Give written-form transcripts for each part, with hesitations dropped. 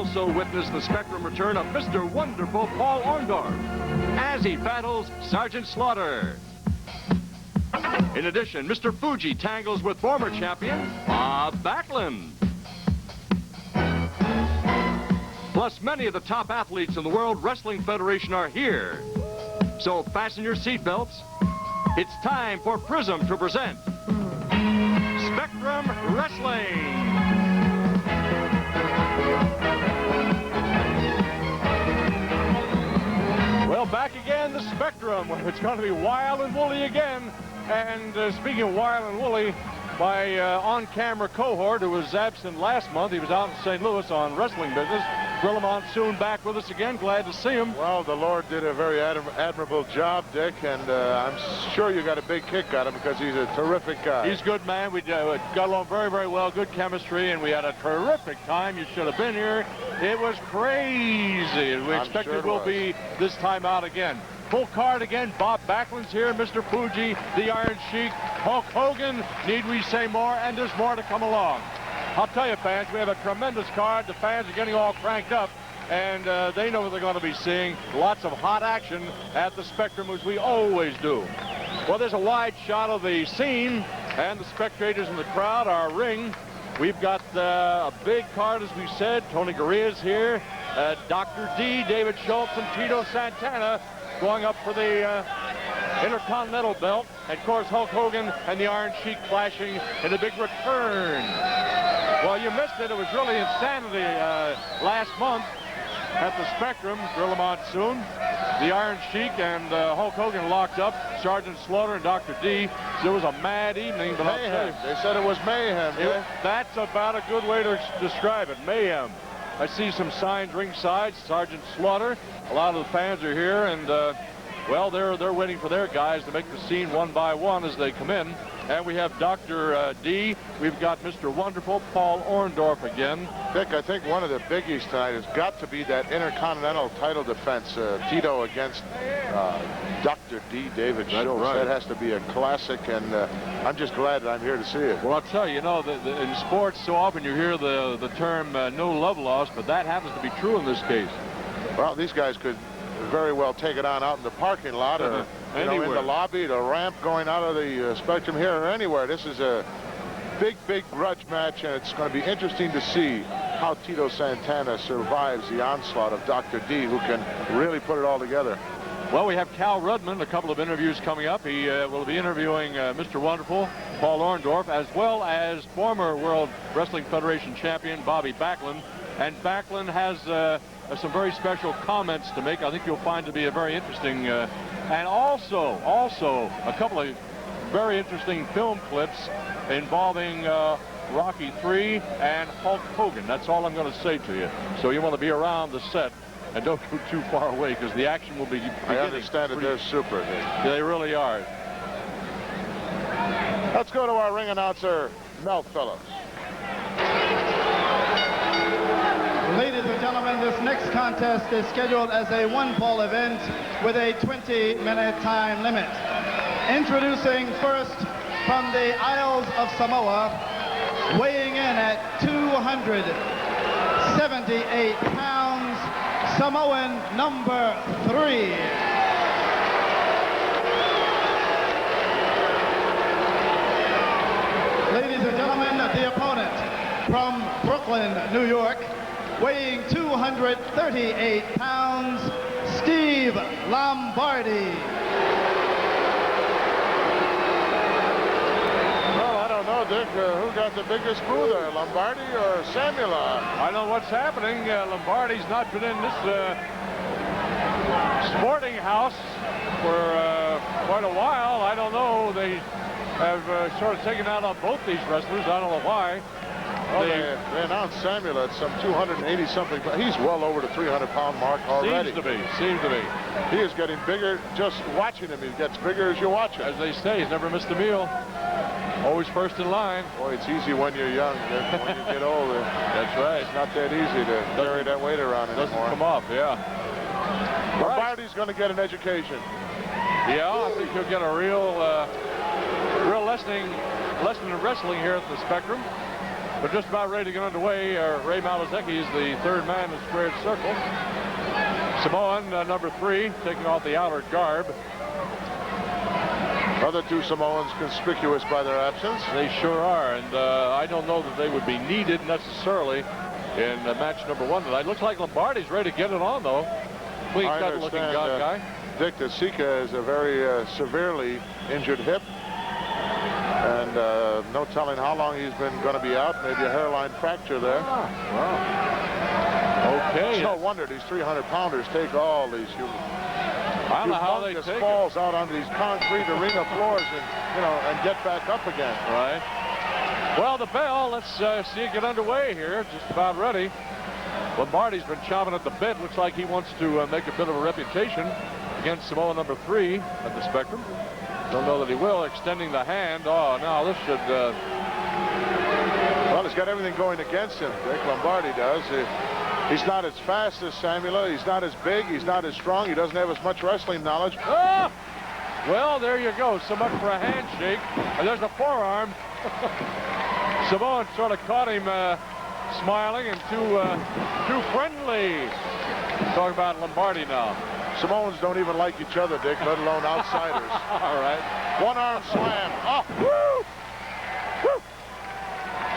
also witness the Spectrum return of Mr. Wonderful Paul Orndorff as he battles Sergeant Slaughter. In addition, Mr. Fuji tangles with former champion Backlund. Plus, many of the top athletes in the World Wrestling Federation are here. So fasten your seatbelts. It's time for PRISM to present Spectrum Wrestling. Well, back again, the Spectrum. It's going to be wild and woolly again. And speaking of wild and woolly, my on-camera cohort who was absent last month, he was out in St. Louis on wrestling business. Gorilla Monsoon back with us again. Glad to see him. Well, the Lord did a very admirable job, Dick, and I'm sure you got a big kick out of him because he's a terrific guy. He's a good man. We got along very, very well. Good chemistry, and we had a terrific time. You should have been here. It was crazy. We expect it will be this time out again. Full card again. Bob Backlund's here. Mr. Fuji, the Iron Sheik, Hulk Hogan. Need we say more? And there's more to come along. I'll tell you, fans, we have a tremendous card. The fans are getting all cranked up, and they know what they're going to be seeing. Lots of hot action at the Spectrum, as we always do. Well, there's a wide shot of the scene, and the spectators in the crowd, our ring. We've got a big card, as we said. Tony Garea's here. Dr. D, David Schultz, and Tito Santana going up for the Intercontinental belt. And, of course, Hulk Hogan and the Iron Sheik flashing in a big return. Well, you missed it. It was really insanity last month at the Spectrum. Gorilla Monsoon, the Iron Sheik, and Hulk Hogan locked up. Sergeant Slaughter and Dr. D. So it was a mad evening. But mayhem. They said it was mayhem. That's about a good way to describe it. Mayhem. I see some signs ringside. Sergeant Slaughter. A lot of the fans are here, and well, they're waiting for their guys to make the scene one by one as they come in. And we have Dr. D. We've got Mr. Wonderful Paul Orndorff again. Dick, I think one of the biggies tonight has got to be that Intercontinental title defense, Tito against Dr. D. David Schultz. Right. That has to be a classic, and I'm just glad that I'm here to see it. Well, I'll tell you, in sports, so often you hear the term no love lost, but that happens to be true in this case. Well, these guys could very well take it on out in the parking lot or in the lobby, the ramp going out of the Spectrum here or anywhere. This is a big, big grudge match, and it's going to be interesting to see how Tito Santana survives the onslaught of Dr. D, who can really put it all together. Well, we have Cal Rudman, a couple of interviews coming up. He will be interviewing Mr. Wonderful, Paul Orndorff, as well as former World Wrestling Federation champion Bobby Backlund. And Backlund has some very special comments to make. I think you'll find to be a very interesting, and also a couple of very interesting film clips involving Rocky III and Hulk Hogan. That's all I'm going to say to you. So you want to be around the set and don't go too far away, because the action will be beginning. I understand that they're super. They really are. Let's go to our ring announcer, Mel Phillips. Ladies and gentlemen, this next contest is scheduled as a one-fall event with a 20-minute time limit. Introducing first from the Isles of Samoa, weighing in at 278 pounds, Samoan number 3. Ladies and gentlemen, the opponent from Brooklyn, New York, weighing 238 pounds, Steve Lombardi. Well, I don't know, Dick, who got the biggest screw there, Lombardi or Samula? I know what's happening. Lombardi's not been in this sporting house for quite a while. I don't know. They have sort of taken out on both these wrestlers. I don't know why. Well, they announced Samuel at some 280-something. He's well over the 300-pound mark already. Seems to be. He is getting bigger. Just watching him, he gets bigger as you watch him. As they say, he's never missed a meal. Always first in line. Boy, it's easy when you're young. When you get older, that's right. It's not that easy to carry that weight around anymore. Doesn't come off, yeah. Lombardi's going to get an education. Yeah, I think he'll get a real lesson in wrestling here at the Spectrum. We're just about ready to get underway. Ray Malazeki is the third man in the squared circle. Samoan, number 3, taking off the outer garb. Other two Samoans conspicuous by their absence. They sure are, and I don't know that they would be needed necessarily in match number 1 tonight. Looks like Lombardi's ready to get it on, though. Clean-cut looking guy. Dick DeSica is a very severely injured hip. And no telling how long he's been going to be out. Maybe a hairline fracture there. Wow. Okay. It's no wonder these 300-pounders take all these I don't know how they take falls out onto these concrete arena floors and get back up again. Right. Well, the bell, let's see it get underway here. Just about ready. Lombardi's been chomping at the bit. Looks like he wants to make a bit of a reputation against Samoa number 3 at the Spectrum. Don't know that he will. Extending the hand. Oh, no, this should... Well, he's got everything going against him. Dick Lombardi does. He's not as fast as Samula. He's not as big. He's not as strong. He doesn't have as much wrestling knowledge. Ah! Well, there you go. So much for a handshake. And there's a forearm. Samoan sort of caught him smiling and too friendly. Talk about Lombardi now. Samoans don't even like each other, Dick, let alone outsiders. All right. One-arm slam. Oh, woo! Woo!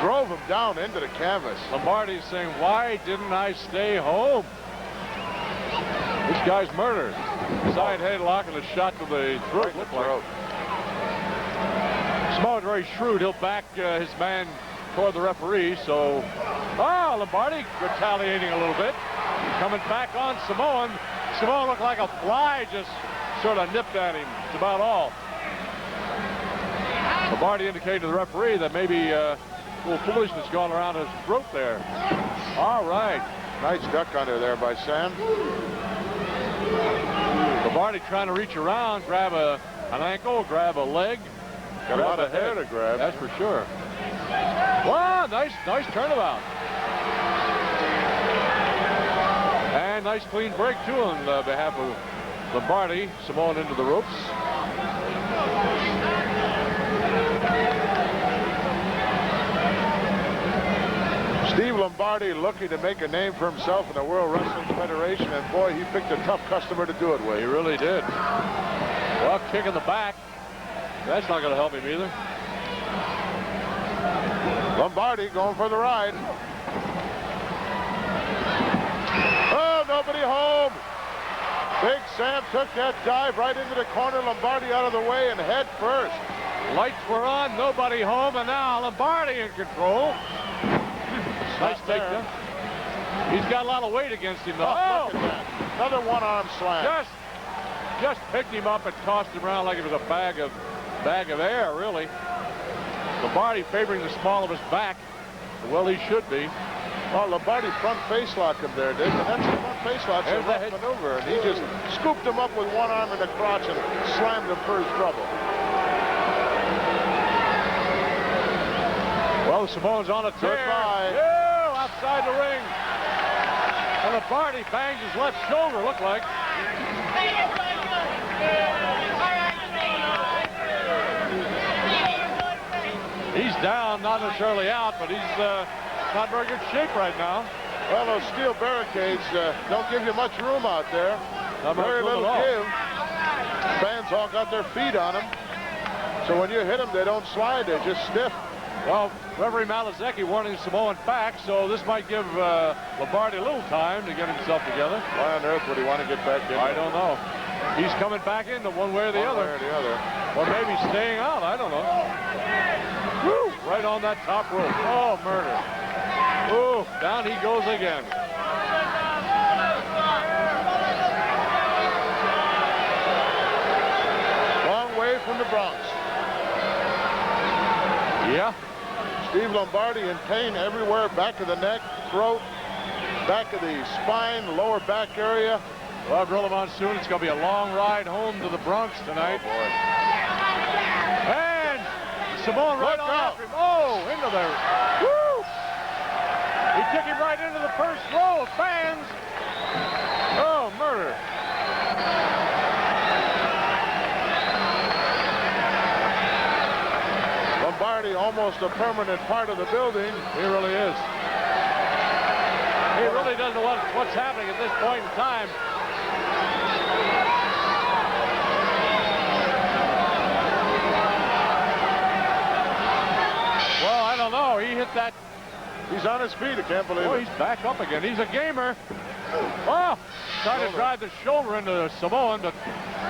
Drove him down into the canvas. Lombardi's saying, why didn't I stay home? This guy's murdered. Side headlock and a shot to the throat. Samoa's very shrewd. He'll back his man toward the referee. So, Lombardi retaliating a little bit. Coming back on Samoan. Samoan looked like a fly, just sort of nipped at him. That's about all. Lombardi indicated to the referee that maybe a little foolishness going around his throat there. All right. Nice duck under there by Sam. Lombardi trying to reach around, grab an ankle, grab a leg. Got a lot of hair to grab. That's for sure. Wow, nice turnabout. And nice clean break, too, on behalf of Lombardi. Samoan into the ropes. Steve Lombardi looking to make a name for himself in the World Wrestling Federation, and boy, he picked a tough customer to do it with. He really did. Well, kick in the back. That's not going to help him either. Lombardi going for the ride. Oh, nobody home. Big Sam took that dive right into the corner. Lombardi out of the way and head first. Lights were on, nobody home, and now Lombardi in control. Nice takedown. He's got a lot of weight against him, though. Oh, look at that. Another one-arm slam. Just picked him up and tossed him around like it was a bag of air, really. Lombardi favoring the small of his back. Well, he should be. Well, Lombardi front face locked him there, Dick, and that's a front face lock. It's a rough maneuver, and he just scooped him up with one arm in the crotch and slammed him for his trouble. Well, the Samoan's on a tear. Goodbye. Yeah, outside the ring. And Lombardi bangs his left shoulder, looked like. He's down, not necessarily out, but he's not in very good shape right now. Well, those steel barricades don't give you much room out there. Very little give. Fans all got their feet on them. So when you hit them, they don't slide, they're just stiff. Well, referee Malazeki warning Samoan back, so this might give Lombardi a little time to get himself together. Why on earth would he want to get back in? I don't know. He's coming back into one way or the other. One way or the other. Or maybe staying out, I don't know. Woo! Right on that top rope. Oh, murder. Ooh, down he goes again. Long way from the Bronx. Yeah. Steve Lombardi in pain everywhere, back of the neck, throat, back of the spine, lower back area. Well, Gorilla Monsoon, it's going to be a long ride home to the Bronx tonight. Oh, boy. And Samoan right on after him. Oh, into there. Woo! He took him right into the first row of fans. Oh, murder. Lombardi almost almost a permanent part of the building. He really is. He really doesn't know what's happening at this point in time. Well, I don't know. He hit that. He's on his feet. I can't believe it. He's back up again. He's a gamer. Oh, trying to drive the shoulder into the Samoan, but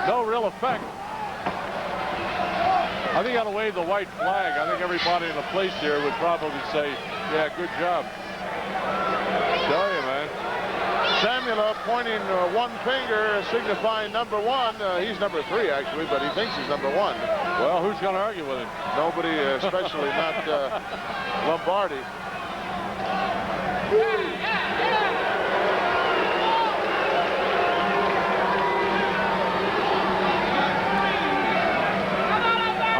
no real effect. I think he ought to wave the white flag. I think everybody in the place here would probably say, yeah, good job. Tell you, man. Samula pointing one finger, signifying number 1. He's number 3, actually, but he thinks he's number 1. Well, who's going to argue with him? Nobody, especially not Lombardi.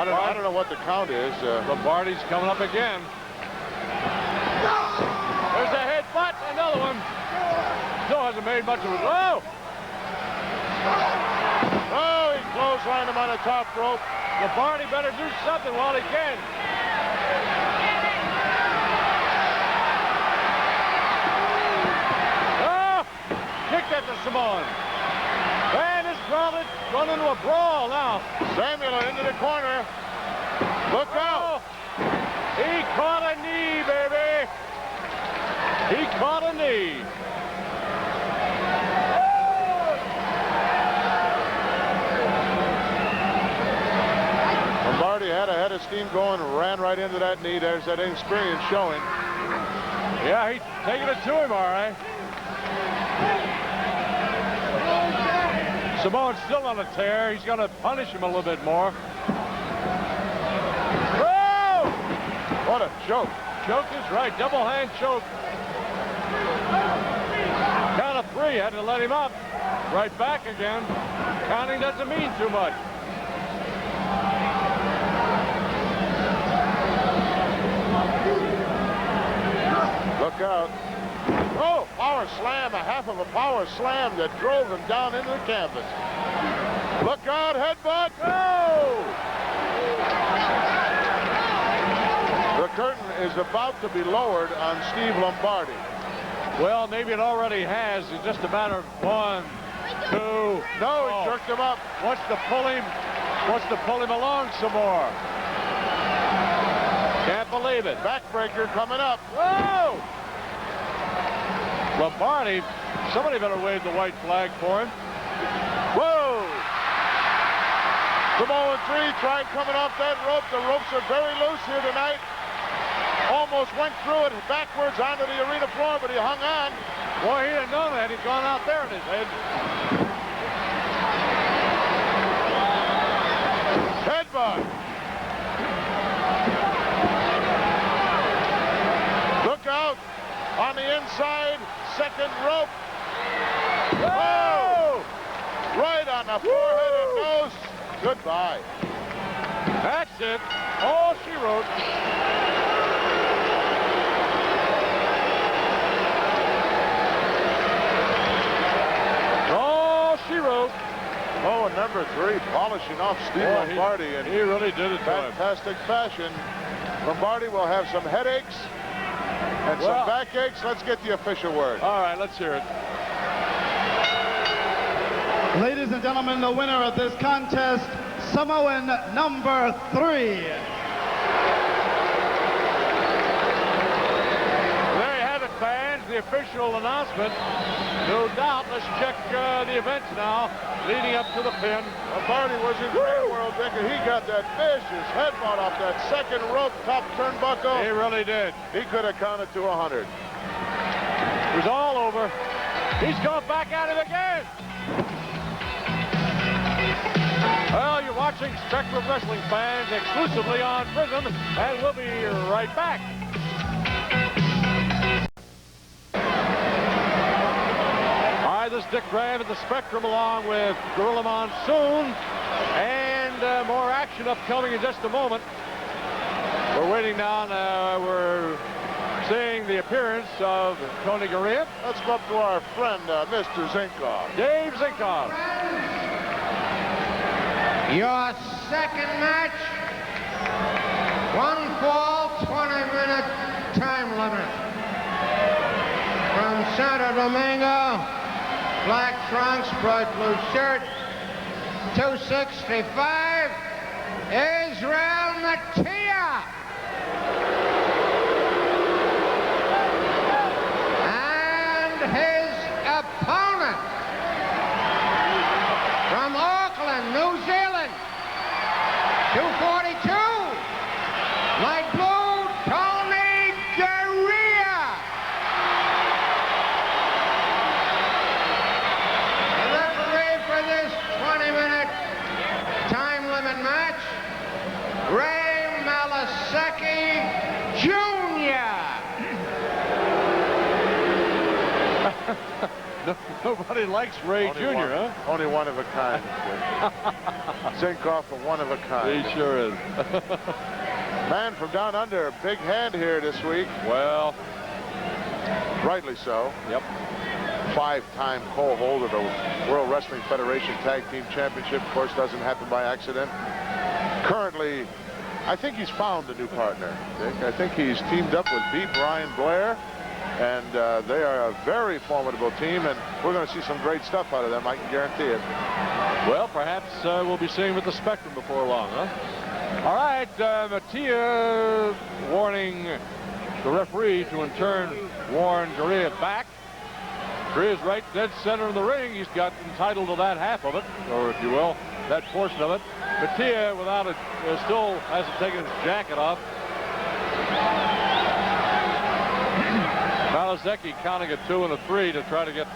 I don't know what the count is. Lombardi's coming up again. There's a headbutt, another one. Still hasn't made much of it. Oh! Oh, he clotheslined him on the top rope. Lombardi better do something while he can. Oh! Kicked at the Samoan. And it's run into a brawl now. Samula into the corner. Look out! He caught a knee, baby. He caught a knee. Lombardi had a head of steam going, ran right into that knee. There's that inexperience showing. Yeah, he's taking it to him, all right. Samoan's still on a tear. He's going to punish him a little bit more. Oh! What a choke. Choke is right. Double hand choke. Count of 3. Had to let him up. Right back again. Counting doesn't mean too much. Look out. Oh, power slam, a half of a power slam that drove him down into the canvas. Look out, headbutt. Oh! The curtain is about to be lowered on Steve Lombardi. Well, maybe it already has. It's just a matter of 1, 2. No, he jerked him up. Wants to pull him along some more. Can't believe it. Backbreaker coming up. Whoa! Lombardi, somebody better wave the white flag for him. Whoa! Samoan 3 tried coming off that rope. The ropes are very loose here tonight. Almost went through it backwards onto the arena floor, but he hung on. Boy, he'd have known that. He'd gone out there in his head. Headbutt. Look out on the inside, second rope. Oh! Right on the forehead and nose. Goodbye. That's it. All she wrote. All she wrote. Oh, and number 3 polishing off Steve Lombardi in he really did it to him. Fantastic fashion. Lombardi will have some headaches and some backaches. Let's get the official word. All right, let's hear it. Ladies and gentlemen, the winner of this contest, Samoan number 3. There you have it, fans. The official announcement. No doubt. Let's check the events now, leading up to the pin. Lombardi was in great world, Dick, and he got that vicious headbutt off that second rope top turnbuckle. He really did. He could have counted to 100. It was all over. He's going back at him again. Well, you're watching Spectrum Wrestling, fans, exclusively on PRISM, and we'll be right back. Hi, this is Dick Graham at the Spectrum, along with Gorilla Monsoon, and more action upcoming in just a moment. We're waiting now, and we're seeing the appearance of Tony Garea. Let's go up to our friend, Mr. Zinkoff. Dave Zinkoff. Your second match, 1 fall, 20-minute time limit. From Santo Domingo, black trunks, bright blue shirt, 265, Israel Matia. And his opponent from Auckland, New Zealand, 242, light blue, Tony Garea. The referee for this 20-minute time limit match, Ray Malasecki Jr. Nobody likes Ray Jr., huh? Only one of a kind. Zinkoff, a one of a kind. He sure is. Man from down under, big hand here this week. Well, rightly so. Yep. 5-time co-holder of the World Wrestling Federation Tag Team Championship. Of course, doesn't happen by accident. Currently, I think he's found a new partner, Dick. I think he's teamed up with B. Brian Blair. And they are a very formidable team, and we're going to see some great stuff out of them, I can guarantee it. Well, perhaps we'll be seeing them at the Spectrum before long, huh? All right, Matia warning the referee to in turn warn Garea back. Garea's right dead center of the ring. He's got entitled to that half of it, or if you will, that portion of it. Matia, without it, still hasn't taken his jacket off. Malasecki counting a 2 and a 3 to try to get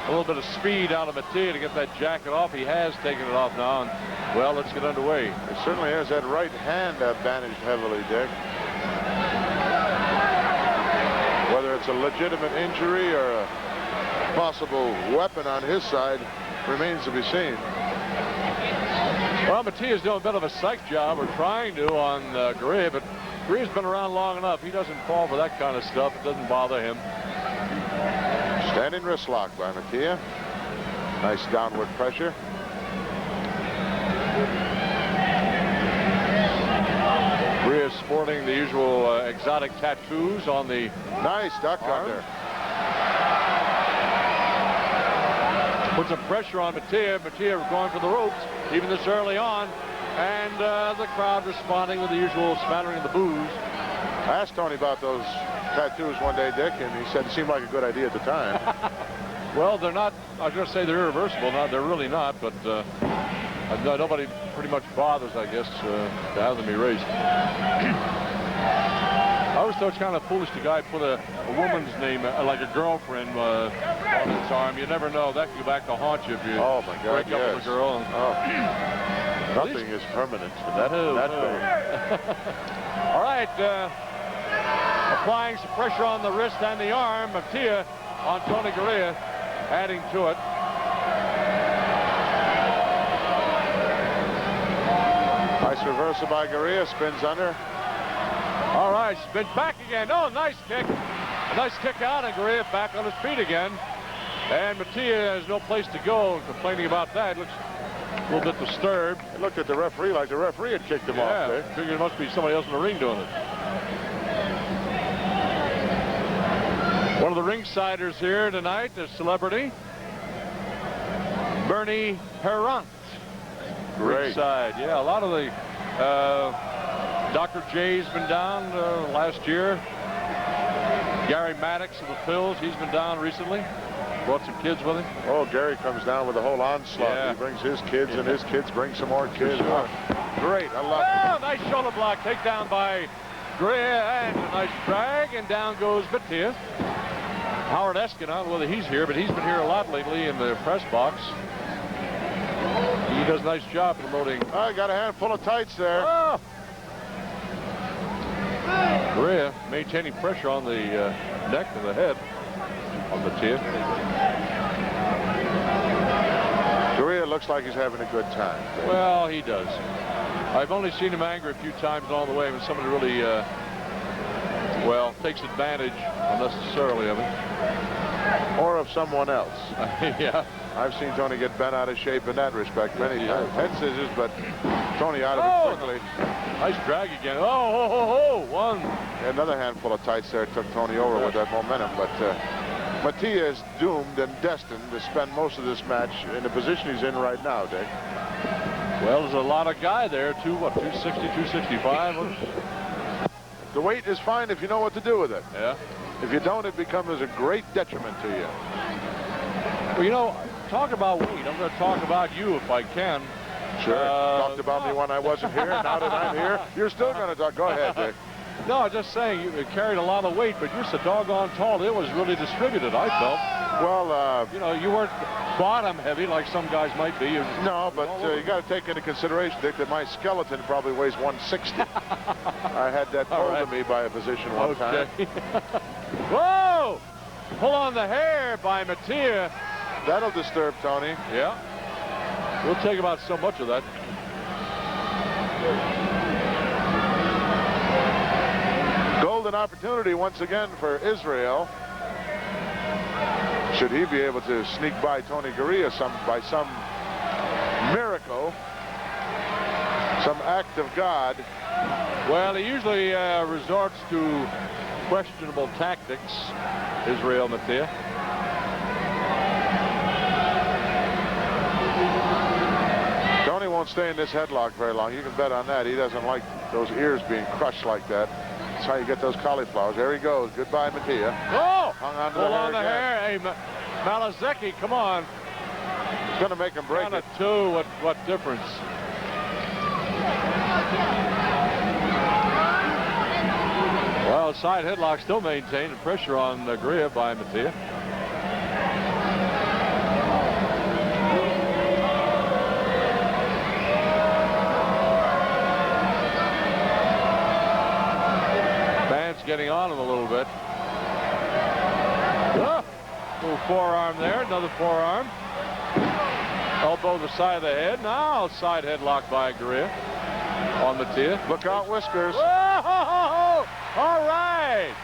a little bit of speed out of Matia to get that jacket off. He has taken it off now, and well, let's get underway. It certainly has that right hand bandaged heavily, Dick. Whether it's a legitimate injury or a possible weapon on his side remains to be seen. Well, Matia's doing a bit of a psych job, or trying to, on Garea, but Garea's been around long enough. He doesn't fall for that kind of stuff. It doesn't bother him. Standing wrist lock by Matia. Nice downward pressure. Garea's sporting the usual exotic tattoos on the nice duck arm. under. Put some pressure on Matia. Matia going for the ropes, even this early on. And the crowd responding with the usual smattering of the boos. I asked Tony about those tattoos one day, Dick, and he said it seemed like a good idea at the time. Well, they're not, I was going to say they're irreversible. No, they're really not, but nobody pretty much bothers, I guess, to have them erased. I always thought it's kind of foolish the guy put a woman's name, like a girlfriend, on his arm. You never know. That could go back to haunt you if you break up with a girl. Nothing is permanent. That's all right. Applying some pressure on the wrist and the arm. Matia on Tony Garea, adding to it. Nice reversal by Garea. Spins under. All right, spins back again. Oh, nice kick. A nice kick out, and Garea back on his feet again. And Matia has no place to go. Complaining about that. Looks a little bit disturbed. He looked at the referee like the referee had kicked him off there. Figured it must be somebody else in the ring doing it. One of the ringsiders here tonight is celebrity Bernie Perrant. Great. Ringside. Yeah, a lot of the Dr. J's been down last year. Gary Maddox of the Phils, he's been down recently. Brought some kids with him. Oh, Gary comes down with a whole onslaught. Yeah. He brings his kids, and his kids bring some more kids. Sure. Great, I love it. Nice shoulder block, takedown by Garea, and a nice drag, and down goes Matia. Howard Eskin, I don't know whether he's here, but he's been here a lot lately in the press box. He does a nice job promoting. I got a handful of tights there. Oh. Garea maintaining pressure on the neck and the head on Matia. Garea looks like he's having a good time. Well, he does. I've only seen him angry a few times along the way when somebody really, well, takes advantage unnecessarily of it. Or of someone else. Yeah. I've seen Tony get bent out of shape in that respect many times. Head scissors, but Tony out of it quickly. Nice drag again. Oh, one. Another handful of tights there took Tony over with that momentum, but Matia is doomed and destined to spend most of this match in the position he's in right now, Dick. Well, there's a lot of guy there, 260, 265. The weight is fine if you know what to do with it. Yeah. If you don't, it becomes a great detriment to you. Well, you know, talk about weight. I'm going to talk about you if I can. Sure. Talked about me when I wasn't here. Now that I'm here, you're still going to talk. Go ahead, Dick. No, just saying, you carried a lot of weight, but you're so doggone tall. It was really distributed, I felt. Well, you know, you weren't bottom heavy like some guys might be. No, but you got to take into consideration, Dick, that my skeleton probably weighs 160. I had that told to me by a physician one time. Whoa! Pull on the hair by Matia. That'll disturb Tony. Yeah. We'll take about so much of that. Golden opportunity once again for Israel. Should he be able to sneak by Tony Garea by some miracle, some act of God. Well, he usually resorts to questionable tactics, Israel Matia. Tony won't stay in this headlock very long. You can bet on that. He doesn't like those ears being crushed like that. That's how you get those cauliflowers. There he goes. Goodbye, Matia. Oh! Hung on to pull the on the hair. Hey, Malazeki, come on. He's going to make him break Down it. to two. What difference? Well, side headlock still maintained. The pressure on Garea by Matia. Getting on him a little bit. Little forearm there, another forearm. Elbow the side of the head. Now side headlock by Garea on Matia. Look out, Whiskers. Whoa! All right.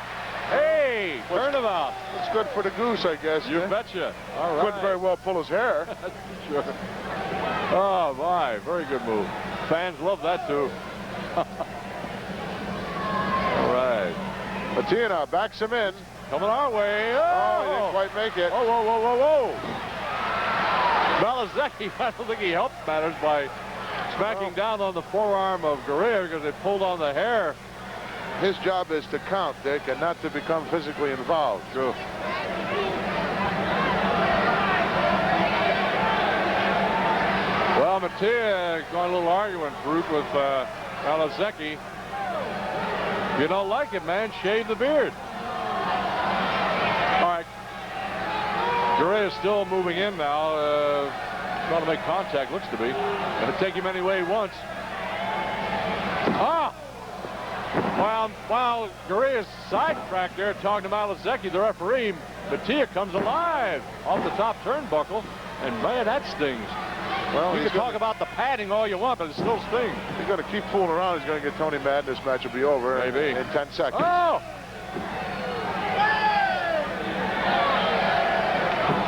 Hey, turnabout. It's good for the goose, I guess. You betcha. All right. Couldn't very well pull his hair. Sure. Oh my, very good move. Fans love that too. All right. Matia now backs him in. Coming our way. Oh, he didn't quite make it. Whoa, whoa, whoa, whoa, whoa. Malazeki, I don't think he helped matters by smacking down on the forearm of Garea because it pulled on the hair. His job is to count, Dick, and not to become physically involved. True. Well, Matia going a little argument brute with Malazeki. If you don't like it, man, shave the beard. All right. Garea is still moving in now. Trying to make contact, looks to be. Going to take him any way he wants. Ah! While Garea's sidetracked there talking to Malazeki, the referee, Matia comes alive off the top turnbuckle. And, man, that stings. Well, you can talk about the padding all you want, but it still stings. He's going to keep fooling around. He's going to get Tony mad. This match will be over maybe in 10 seconds. Oh!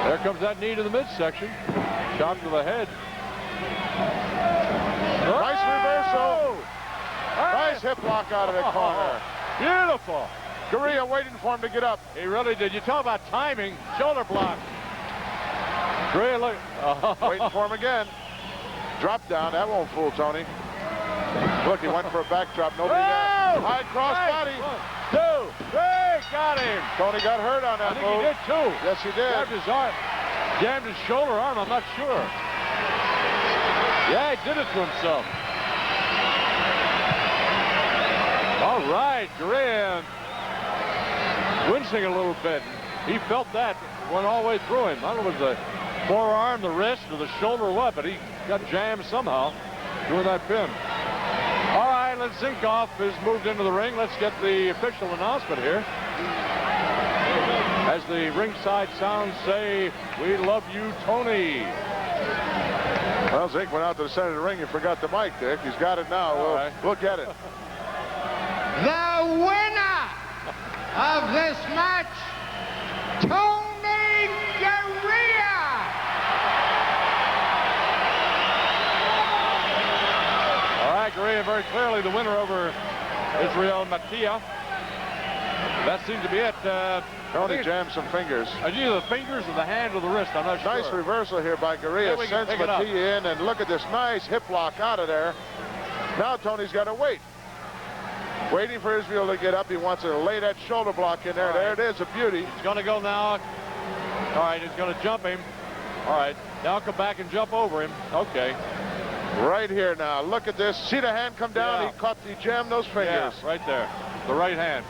There comes that knee to the midsection. Shot to the head. Nice reversal. Nice hip lock out of the corner. Beautiful. Garea waiting for him to get up. He really did. You talk about timing. Shoulder block. Garea look. Waiting for him again. Drop down. That won't fool Tony. Look, he went for a backdrop. Nobody there. High crossbody. 1, 2, 3. Got him. Tony got hurt on that I think move. he did too. Yes, he did. Grabbed his arm. Jammed his shoulder arm. I'm not sure. Yeah, he did it to himself. All right, Garea wincing a little bit. He felt that. Went all the way through him. I don't know if it was the forearm, the wrist, or the shoulder or what, but he got jammed somehow doing that pin. All right, let's Zinkoff has moved into the ring. Let's get the official announcement here. As the ringside sounds say, "We love you, Tony." Well, Zink went out to the center of the ring. He forgot the mic, Dick. He's got it now. We'll get it. The winner of this match, Tony Garea. All right, Garea very clearly the winner over Israel Matia. That seems to be it. Tony jammed some fingers. Either the fingers or the hand or the wrist. I'm not sure. Nice reversal here by Garea. Sends Matia in, and look at this nice hip lock out of there. Now Tony's got to wait. Waiting for Israel to get up. He wants to lay that shoulder block in there. Right. There it is, a beauty. He's going to go now. All right, he's going to jump him. All right, now come back and jump over him. Okay. Right here now. Look at this. See the hand come down? Yeah. He jammed those fingers. Yeah, right there. The right hand.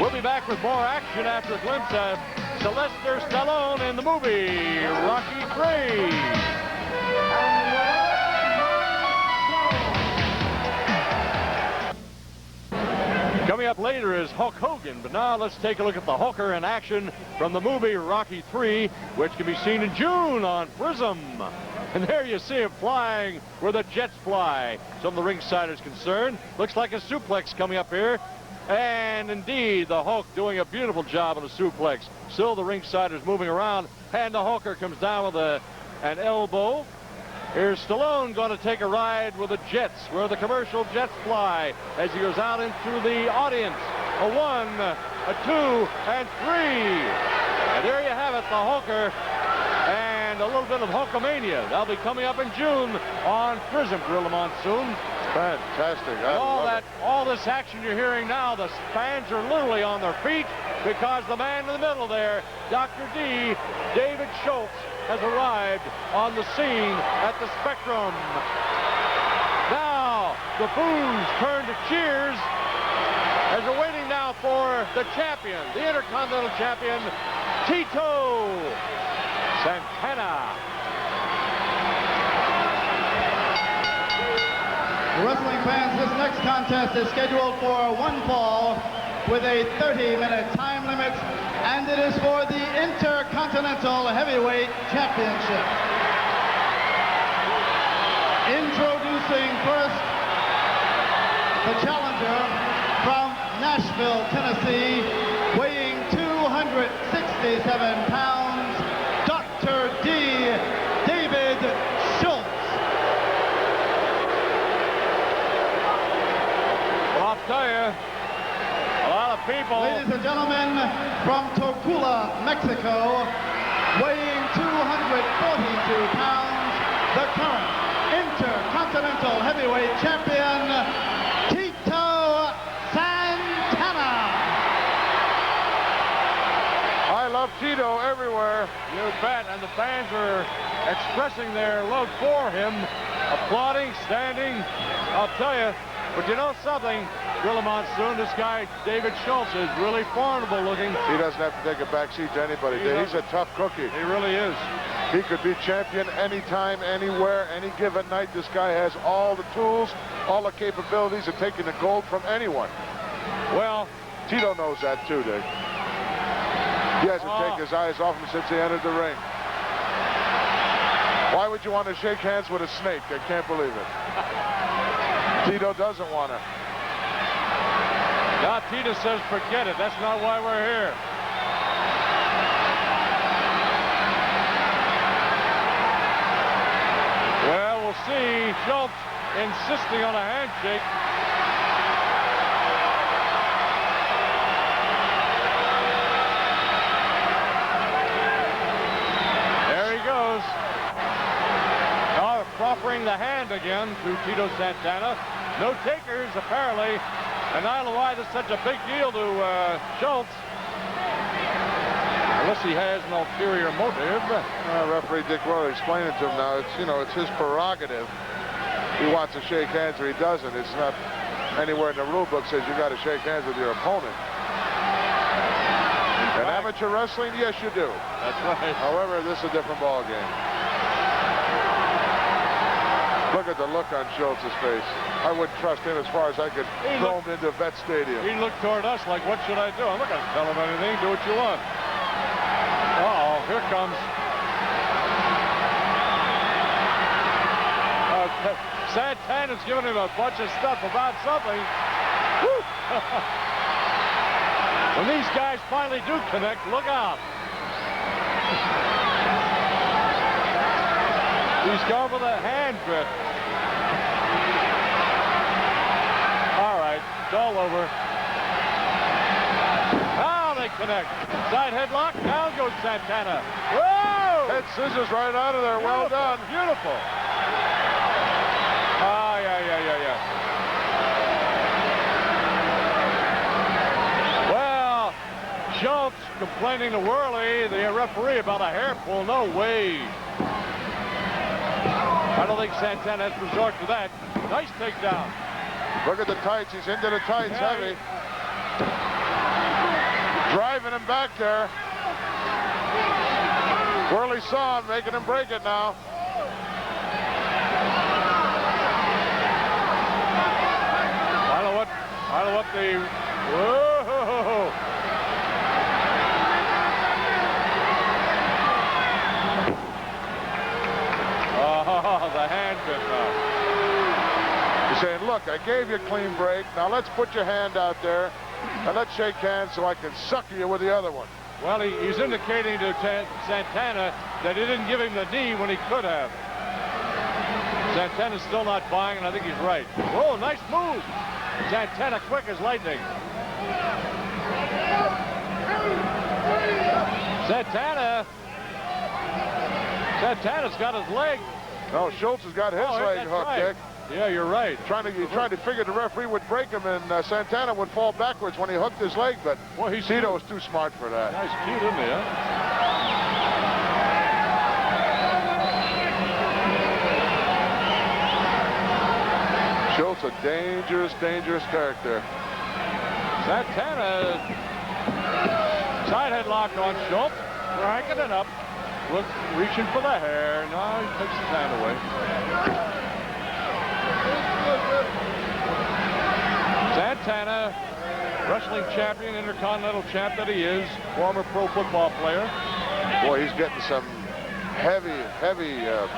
We'll be back with more action after a glimpse of Sylvester Stallone in the movie Rocky III. Coming up later is Hulk Hogan, but now let's take a look at the Hulker in action from the movie Rocky III, which can be seen in June on PRISM. And there you see him flying where the jets fly. Some of the ringside is concerned. Looks like a suplex coming up here. And indeed, the Hulk doing a beautiful job on the suplex. Still the ringside is moving around. And the Hulker comes down with an elbow. Here's Stallone going to take a ride with the jets, where the commercial jets fly, as he goes out into the audience. A 1, a 2, and 3. And there you have it, the Hulker. And a little bit of Hulkamania. That'll be coming up in June on PRISM, Gorilla Monsoon. Fantastic. All this action you're hearing now, the fans are literally on their feet because the man in the middle there, Dr. D, David Schultz, has arrived on the scene at the Spectrum. Now, the boos turn to cheers as they're waiting now for the champion, the Intercontinental Champion, Tito Santana. Wrestling fans, this next contest is scheduled for one fall with a 30-minute time limit, and it is for the Intercontinental Heavyweight Championship. Introducing first the challenger from Nashville, Tennessee, weighing 267 pounds, Dr. D, David Schultz. I'll tell you, a lot of people. Ladies and gentlemen, from Tocula, Mexico, weighing 242 pounds, the current Intercontinental Heavyweight Champion, Tito Santana. I love Tito everywhere. You bet, and the fans are expressing their love for him, applauding, standing. I'll tell you, but you know something, Gorilla Monsoon, this guy, David Schultz, is really formidable looking. He doesn't have to take a backseat to anybody. He's a tough cookie. He really is. He could be champion anytime, anywhere, any given night. This guy has all the tools, all the capabilities of taking the gold from anyone. Well, Tito knows that too, Dick. He hasn't taken his eyes off him since he entered the ring. Why would you want to shake hands with a snake? I can't believe it. Tito doesn't want to. Now Tito says, forget it. That's not why we're here. Well, we'll see. Schultz insisting on a handshake. There he goes. Now proffering the hand again to Tito Santana. No takers, apparently. And I don't know why this is such a big deal to Schultz. Unless he has an ulterior motive. Referee Dick Roy explaining to him now, it's his prerogative. He wants to shake hands or he doesn't. It's not anywhere in the rule book says you got to shake hands with your opponent. In amateur wrestling, yes, you do. That's right. However, this is a different ball game. Look at the look on Schultz's face. I wouldn't trust him as far as I could throw him into Vet Stadium. He looked toward us like, what should I do? I'm not going to tell him anything. Do what you want. Uh-oh, here comes. Santana's giving him a bunch of stuff about something. Woo! When these guys finally do connect, look out. He's gone for the hand grip. All right, it's all over. Now they connect. Side headlock. Down goes Santana. Whoa! Head scissors right out of there. Well done. Beautiful. Ah, yeah. Well, Schultz complaining to Worley, the referee, about a hair pull. No way. I don't think Santana has to resort to that. Nice takedown. Look at the tights. He's into the tights, heavy. Driving him back there. Worley saw him, making him break it now. I don't know what the... Whoa! Oh, the hand grip now. He's saying, look, I gave you a clean break. Now let's put your hand out there and let's shake hands so I can sucker you with the other one. Well, he's indicating to Santana that he didn't give him the knee when he could have. Santana's still not buying, and I think he's right. Whoa, nice move. Santana quick as lightning. Santana's got his leg. No, Schultz has got his leg hooked, right. Dick. Yeah, you're right. He tried to figure the referee would break him, and Santana would fall backwards when he hooked his leg, but Tito was too smart for that. Nice cute, isn't he, huh? Schultz, a dangerous, dangerous character. Santana, side headlock on Schultz, cranking it up, reaching for the hair. No, he takes his hand away. Santana, wrestling champion, intercontinental champ that he is, former pro football player. Boy, he's getting some heavy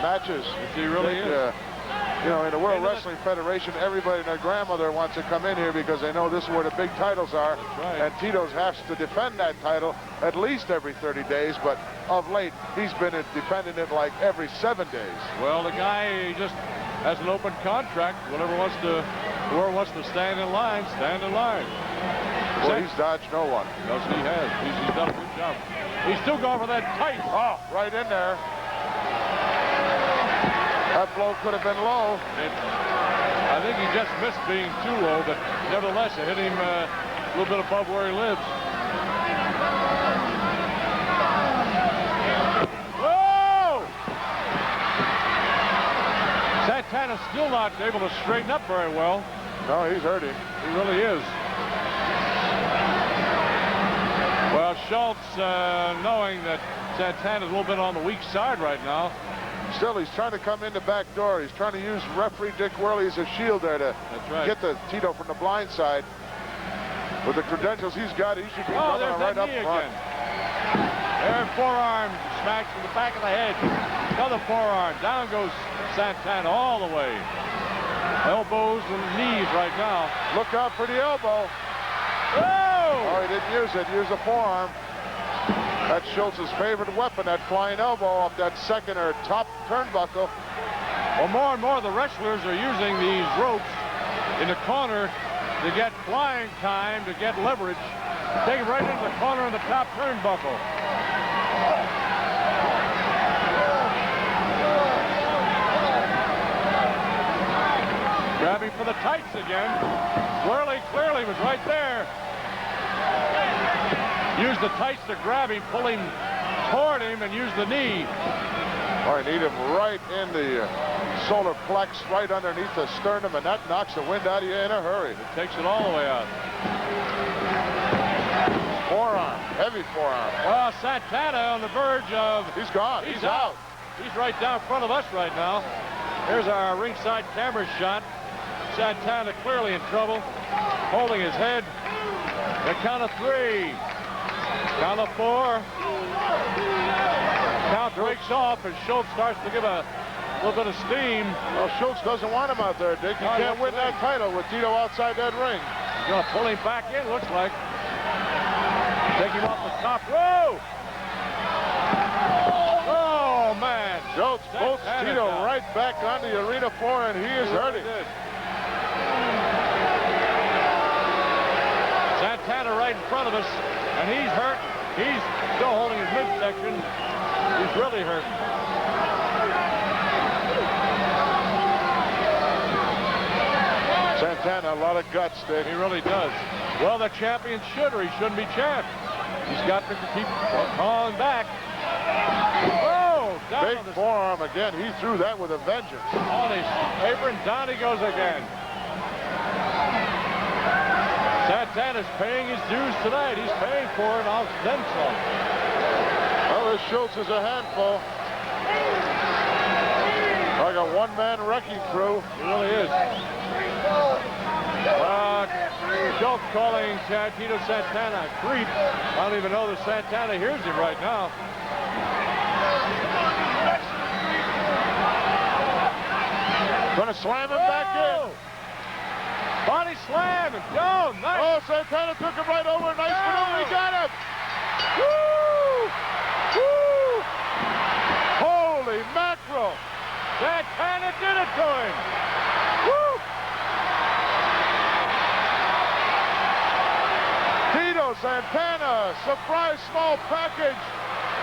matches. He really is. You know, in the World Wrestling Federation, everybody and their grandmother wants to come in here because they know this is where the big titles are. That's right. And Tito has to defend that title at least every 30 days, but of late, he's been defending it like every 7 days. Well, the guy just has an open contract. Whoever wants to stand in line, stand in line. Well, he's dodged no one. Yes, he has. He's done a good job. He's still going for that tight. Oh, right in there. That blow could have been low. I think he just missed being too low, but nevertheless, it hit him a little bit above where he lives. Whoa! Santana's still not able to straighten up very well. No, he's hurting. He really is. Well, Schultz, knowing that Santana's a little bit on the weak side right now. Still, he's trying to come in the back door. He's trying to use referee Dick Worley as a shield there to get the Tito from the blind side. With the credentials he's got, he should be coming right up front. There, forearm smacks to the back of the head. Another forearm. Down goes Santana all the way. Elbows and knees right now. Look out for the elbow. Oh! Oh, he didn't use it. He used a forearm. That's Schultz's favorite weapon, that flying elbow off that second or top turnbuckle. Well, more and more the wrestlers are using these ropes in the corner to get flying time, to get leverage. Take it right into the corner of the top turnbuckle. Grabbing for the tights again. Worley clearly was right there. Use the tights to grab him, pull him toward him, and use the knee. Oh, I need him right in the solar plex, right underneath the sternum, and that knocks the wind out of you in a hurry. It takes it all the way out. Forearm, heavy forearm. Well, Santana on the verge of... He's gone. He's out. He's right down in front of us right now. Here's our ringside camera shot. Santana clearly in trouble, holding his head. The count of 3. Count of 4. Count breaks off as Schultz starts to give a little bit of steam. Well, Schultz doesn't want him out there, Dick. You can't win that title with Tito outside that ring. He's going to pull him back in, looks like. Take him off the top. Whoa! Oh, man. Schultz bolts Tito right back on the arena floor, and he is hurting. Santana right in front of us, and he's hurt. He's still holding his midsection. He's really hurting. Santana, a lot of guts, Dave. He really does. Well, the champion should, or he shouldn't be champ. He's got to keep calling back. Oh, down big on the forearm again. He threw that with a vengeance. on his apron. Down he goes again. Santana's paying his dues tonight. He's paying for it, and then some. Well, this Schultz is a handful. Like a one-man wrecking crew. He really is. Schultz calling Tito Santana a creep. I don't even know that Santana hears him right now. Gonna slam him back in. Body slam and go. Nice. Oh, Santana took him right over. Nice maneuver. He got him. Woo! Woo! Holy mackerel. Santana did it to him. Woo! Tito Santana, surprise small package.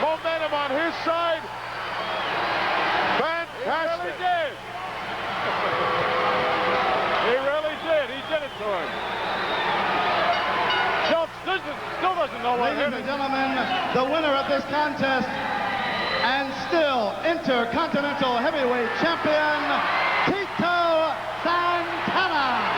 Momentum on his side. Fantastic. He really did. He really did. He did it to him. Schultz still doesn't know what hit him. Ladies and gentlemen, the winner of this contest and still Intercontinental Heavyweight Champion, Tito Santana.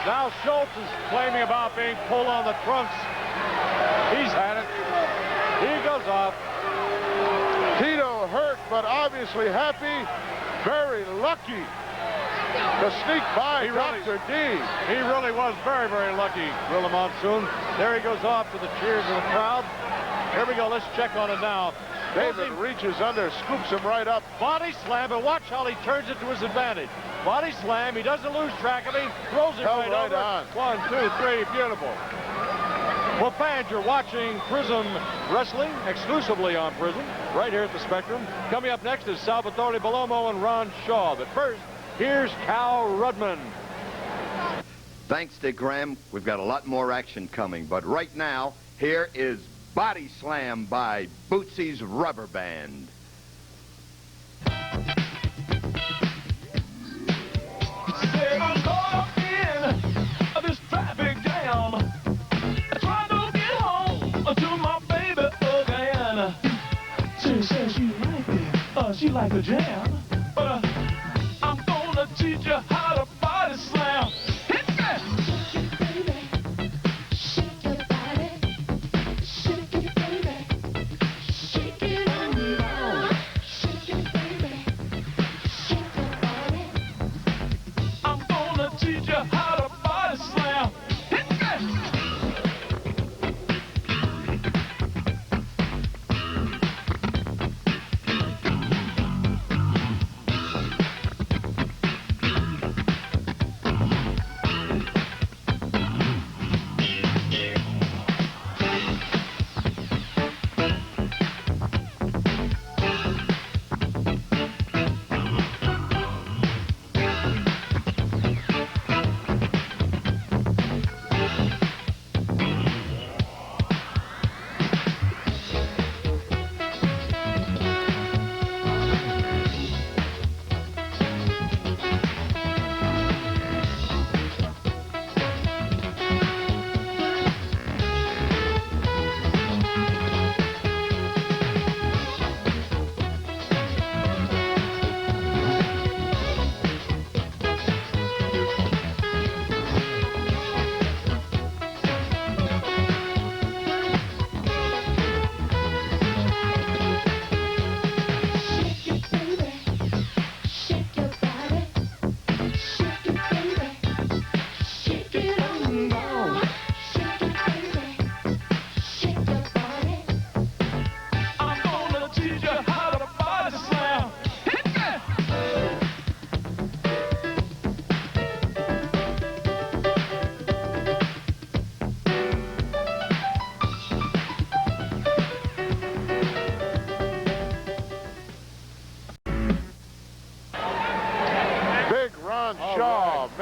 Now Schultz is claiming about being pulled on the trunks. He's had it. He goes off. Tito hurt, but obviously happy. Very lucky to sneak by Dr. D. He really was very, very lucky, Gorilla Monsoon. There he goes off to the cheers of the crowd. Here we go. Let's check on it now. David reaches under, scoops him right up. Body slam, but watch how he turns it to his advantage. Body slam. He doesn't lose track of him. Throws it right over. On. 1, 2, 3. Beautiful. Well, fans, you're watching PRISM Wrestling exclusively on PRISM, right here at the Spectrum. Coming up next is Salvatore Bellomo and Ron Shaw. But first, here's Cal Rudman. Thanks, Dick Graham. We've got a lot more action coming. But right now, here is Body Slam by Bootsy's Rubber Band. Said I'm caught in this traffic jam. Trying to get home to my baby again. She says she like it, she like the jam. But I'm gonna teach you how to body slam. Hit that! Shake your body, shake it, baby, shake it on down, shake it, baby, shake your body. I'm gonna teach you how to body slam. Hit that!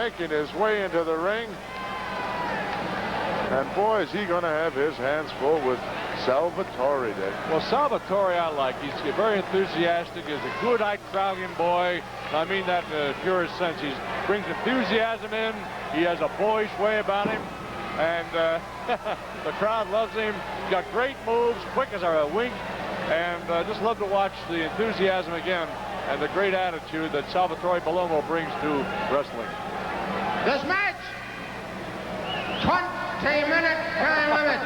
making his way into the ring. And boy, is he going to have his hands full with Salvatore, Dick. Well, Salvatore I like. He's very enthusiastic. He's a good Italian boy. I mean that in the purest sense. He brings enthusiasm in. He has a boyish way about him. And the crowd loves him. He's got great moves, quick as a wink. And just love to watch the enthusiasm again and the great attitude that Salvatore Bellomo brings to wrestling. This match, 20-minute time limit.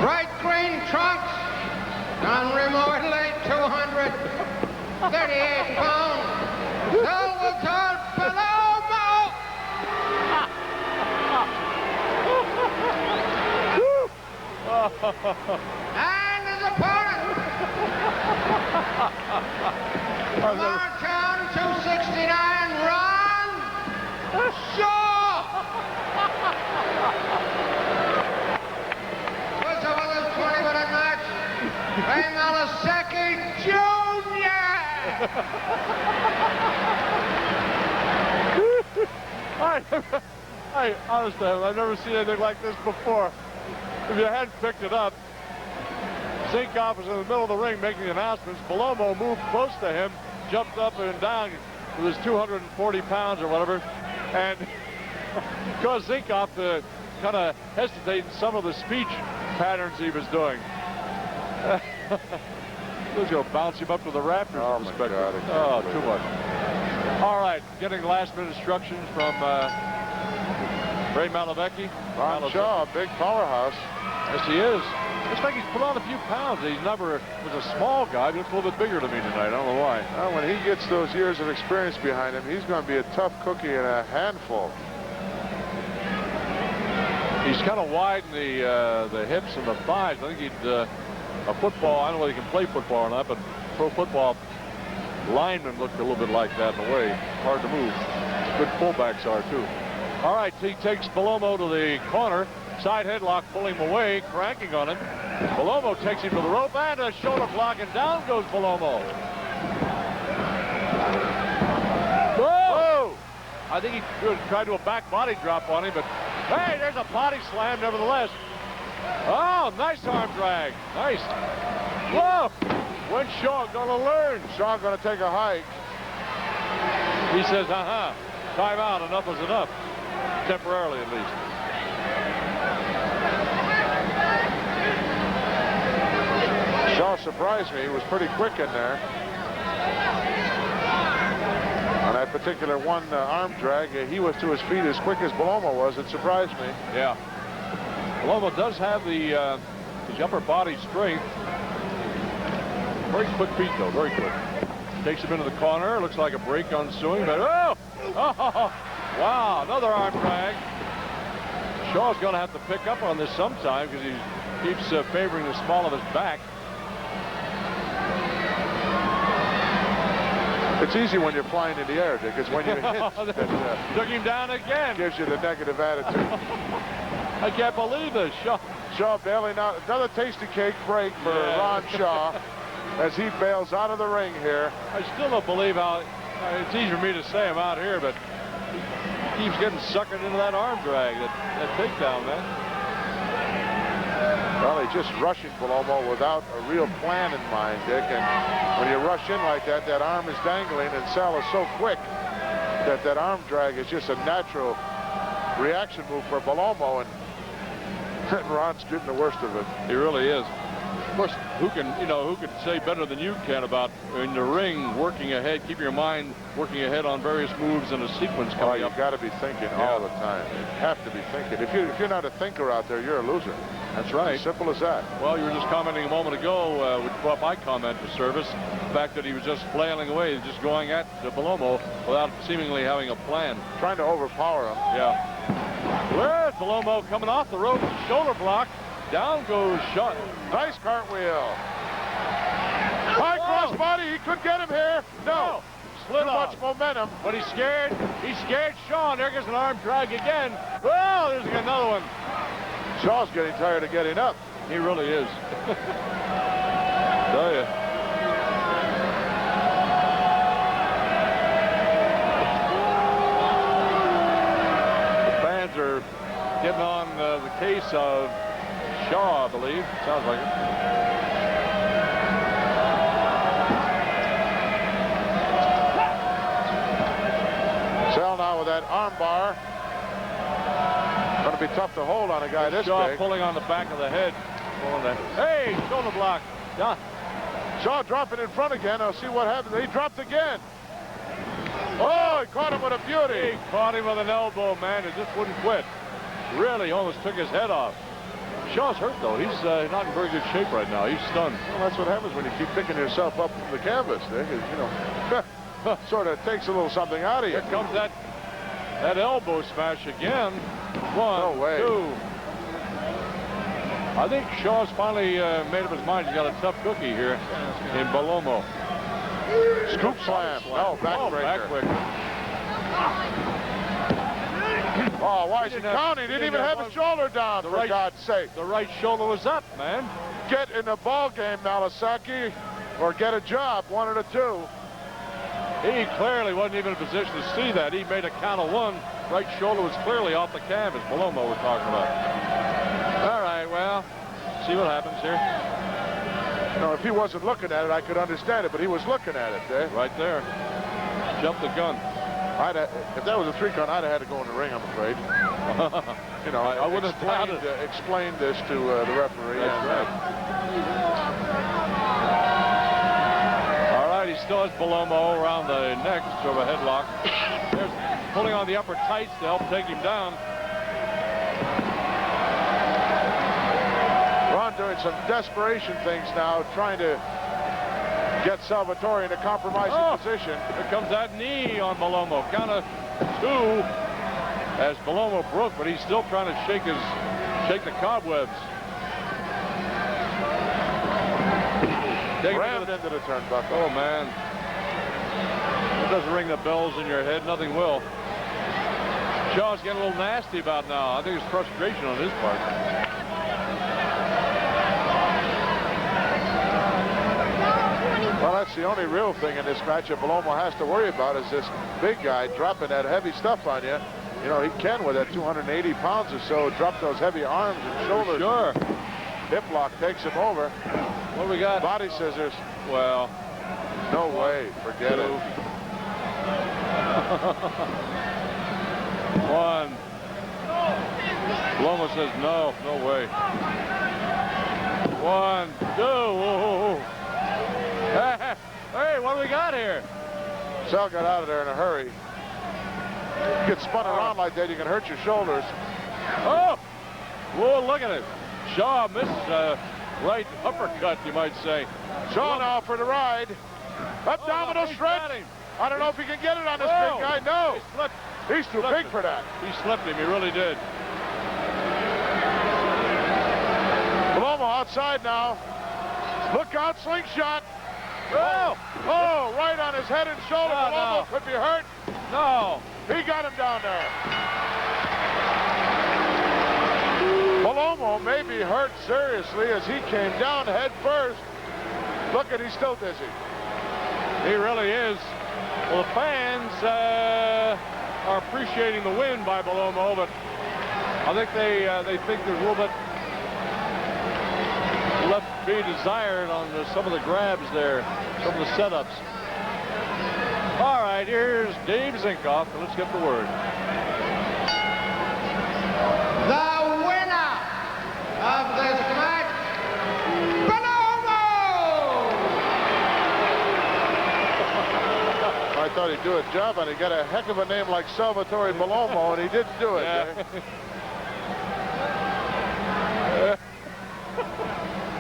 Bright green trunks, unremodeled 238 pounds. Salvatore Bellomo. And his opponent. Martown 269, Ron Shaw. Was over this 20-minute match. Ray Malasecki Jr. I honestly, I've never seen anything like this before. If you hadn't picked it up, Zinkoff was in the middle of the ring making the announcements. Bellomo moved close to him, jumped up and down with his 240 pounds or whatever, and caused Zinkoff to kind of hesitate in some of the speech patterns he was doing. He's going to bounce him up to the rafters. Oh, my God. Oh, too much. All right, getting last-minute instructions from Ray Malavecchi. Ron Shaw, big powerhouse. Yes, he is. Looks like he's put on a few pounds. He never was a small guy. He looks a little bit bigger to me tonight. I don't know why. Well, when he gets those years of experience behind him, he's going to be a tough cookie and a handful. He's kind of wide in the hips and the thighs. I think he'd a football. I don't know whether he can play football or not, but pro football linemen look a little bit like that in a way. Hard to move. Good fullbacks are too. All right, he takes Bellomo to the corner. Side headlock pulling him away, cranking on him. Bellomo takes him to the rope and a shoulder block, and down goes Bellomo. Whoa! I think he tried to do a back body drop on him, but hey, there's a body slam nevertheless. Oh, nice arm drag. Nice. Whoa! When's Shaw going to learn? Shaw going to take a hike. He says, time out, enough is enough. Temporarily, at least. Shaw surprised me. He was pretty quick in there. On that particular one arm drag, he was to his feet as quick as Bellomo was. It surprised me. Yeah. Bellomo does have the his upper body strength. Very quick feet, though. Very quick. Takes him into the corner. Looks like a break ensuing, but oh! Wow, another arm drag. Shaw's going to have to pick up on this sometime because he keeps favoring the small of his back. It's easy when you're flying in the air, Dick. It's when you hit that took him down again. Gives you the negative attitude. I can't believe this. Shaw bailing out. Another tasty cake break for Ron Shaw as he bails out of the ring here. I still don't believe how it's easy for me to say him out here, but he keeps getting suckered into that arm drag, that takedown, man. Well, he's just rushing Bellomo without a real plan in mind, Dick. And when you rush in like that, that arm is dangling, and Sal is so quick that that arm drag is just a natural reaction move for Bellomo, and Ron's getting the worst of it. He really is. Of course, who can say better than you can about in the ring working ahead, keep your mind working ahead on various moves in a sequence coming up. You've got to be thinking all the time. You have to be thinking. If you're not a thinker out there, you're a loser. That's right. As simple as that. Well, you were just commenting a moment ago, which brought my comment to service, the fact that he was just flailing away, just going at Bellomo without seemingly having a plan. Trying to overpower him. Yeah. Where's Bellomo coming off the rope, shoulder block. Down goes Shaw. Nice cartwheel. High crossbody. He could get him here. No. Slid Too off. much momentum. But he's scared. He scared Shaw. There goes an arm drag again. Oh, there's another one. Shaw's getting tired of getting up. He really is. Tell you. The fans are getting on the case of Shaw, I believe. Sounds like it. Sal now with that arm bar. Going to be tough to hold on a guy this Shaw big. pulling on the back of the head. Hey, shoulder block. Yeah. Shaw dropping in front again. I'll see what happens. He dropped again. Oh, he caught him with a beauty. He caught him with an elbow, man. It just wouldn't quit. Really almost took his head off. Shaw's hurt, though. He's not in very good shape right now. He's stunned. Well, that's what happens when you keep picking yourself up from the canvas. You know, sort of takes a little something out of you. Here comes that elbow smash again. One, No way. two. I think Shaw's finally made up his mind. He's got a tough cookie here in Bellomo. Scoop slam. No, backbreaker. Oh, why is he counting? He didn't even have his shoulder down, for God's sake. The right shoulder was up, man. Get in the ball game, Nalasaki, or get a job, one of the two. He clearly wasn't even in a position to see that. He made a count of one. Right shoulder was clearly off the canvas. Bellomo we're talking about. All right, well, see what happens here. No, if he wasn't looking at it, I could understand it, but he was looking at it. Right there. Jumped the gun. If that was a 3-count, I'd have had to go in the ring, I'm afraid. You know, I would have explained this to the referee. That's right. All right, he still has Bellomo around the neck, sort of a headlock. There's pulling on the upper tights to help take him down. Ron doing some desperation things now, trying to get Salvatore in a compromising position. Here comes that knee on Bellomo. Count of two as Bellomo broke, but he's still trying to shake the cobwebs. Rammed into the turnbuckle. Oh, man. It doesn't ring the bells in your head. Nothing will. Shaw's getting a little nasty about now. I think it's frustration on his part. Well, that's the only real thing in this match that Bellomo has to worry about is this big guy dropping that heavy stuff on you. You know, he can, with that 280 pounds or so, drop those heavy arms and shoulders. Sure. Hip lock takes him over. What do we got? Body scissors. Well, no way. Forget it. One. Bellomo says no way. 1, 2. Hey, what do we got here? Sal got out of there in a hurry. You get spun around like that, you can hurt your shoulders. Oh! Whoa, look at it. Shaw missed right uppercut, you might say. Shaw now for the ride. Abdominal stretch. I don't know if he can get it on this big guy. No. He's too big for that. He slipped him. He really did. Bellomo outside now. Look out, slingshot. Oh, right on his head and shoulder. Bellomo could be hurt. No. He got him down there. Bellomo may be hurt seriously as he came down head first. Look at, he's still dizzy. He really is. Well, the fans are appreciating the win by Bellomo, but I think they think there's a little bit left to be desired on some of the grabs there, some of the setups. All right, here's Dave Zinkoff, and let's get the word. The winner of this match, Bellomo! I thought he'd do a job, and he got a heck of a name like Salvatore Bellomo, and he didn't do it. Yeah.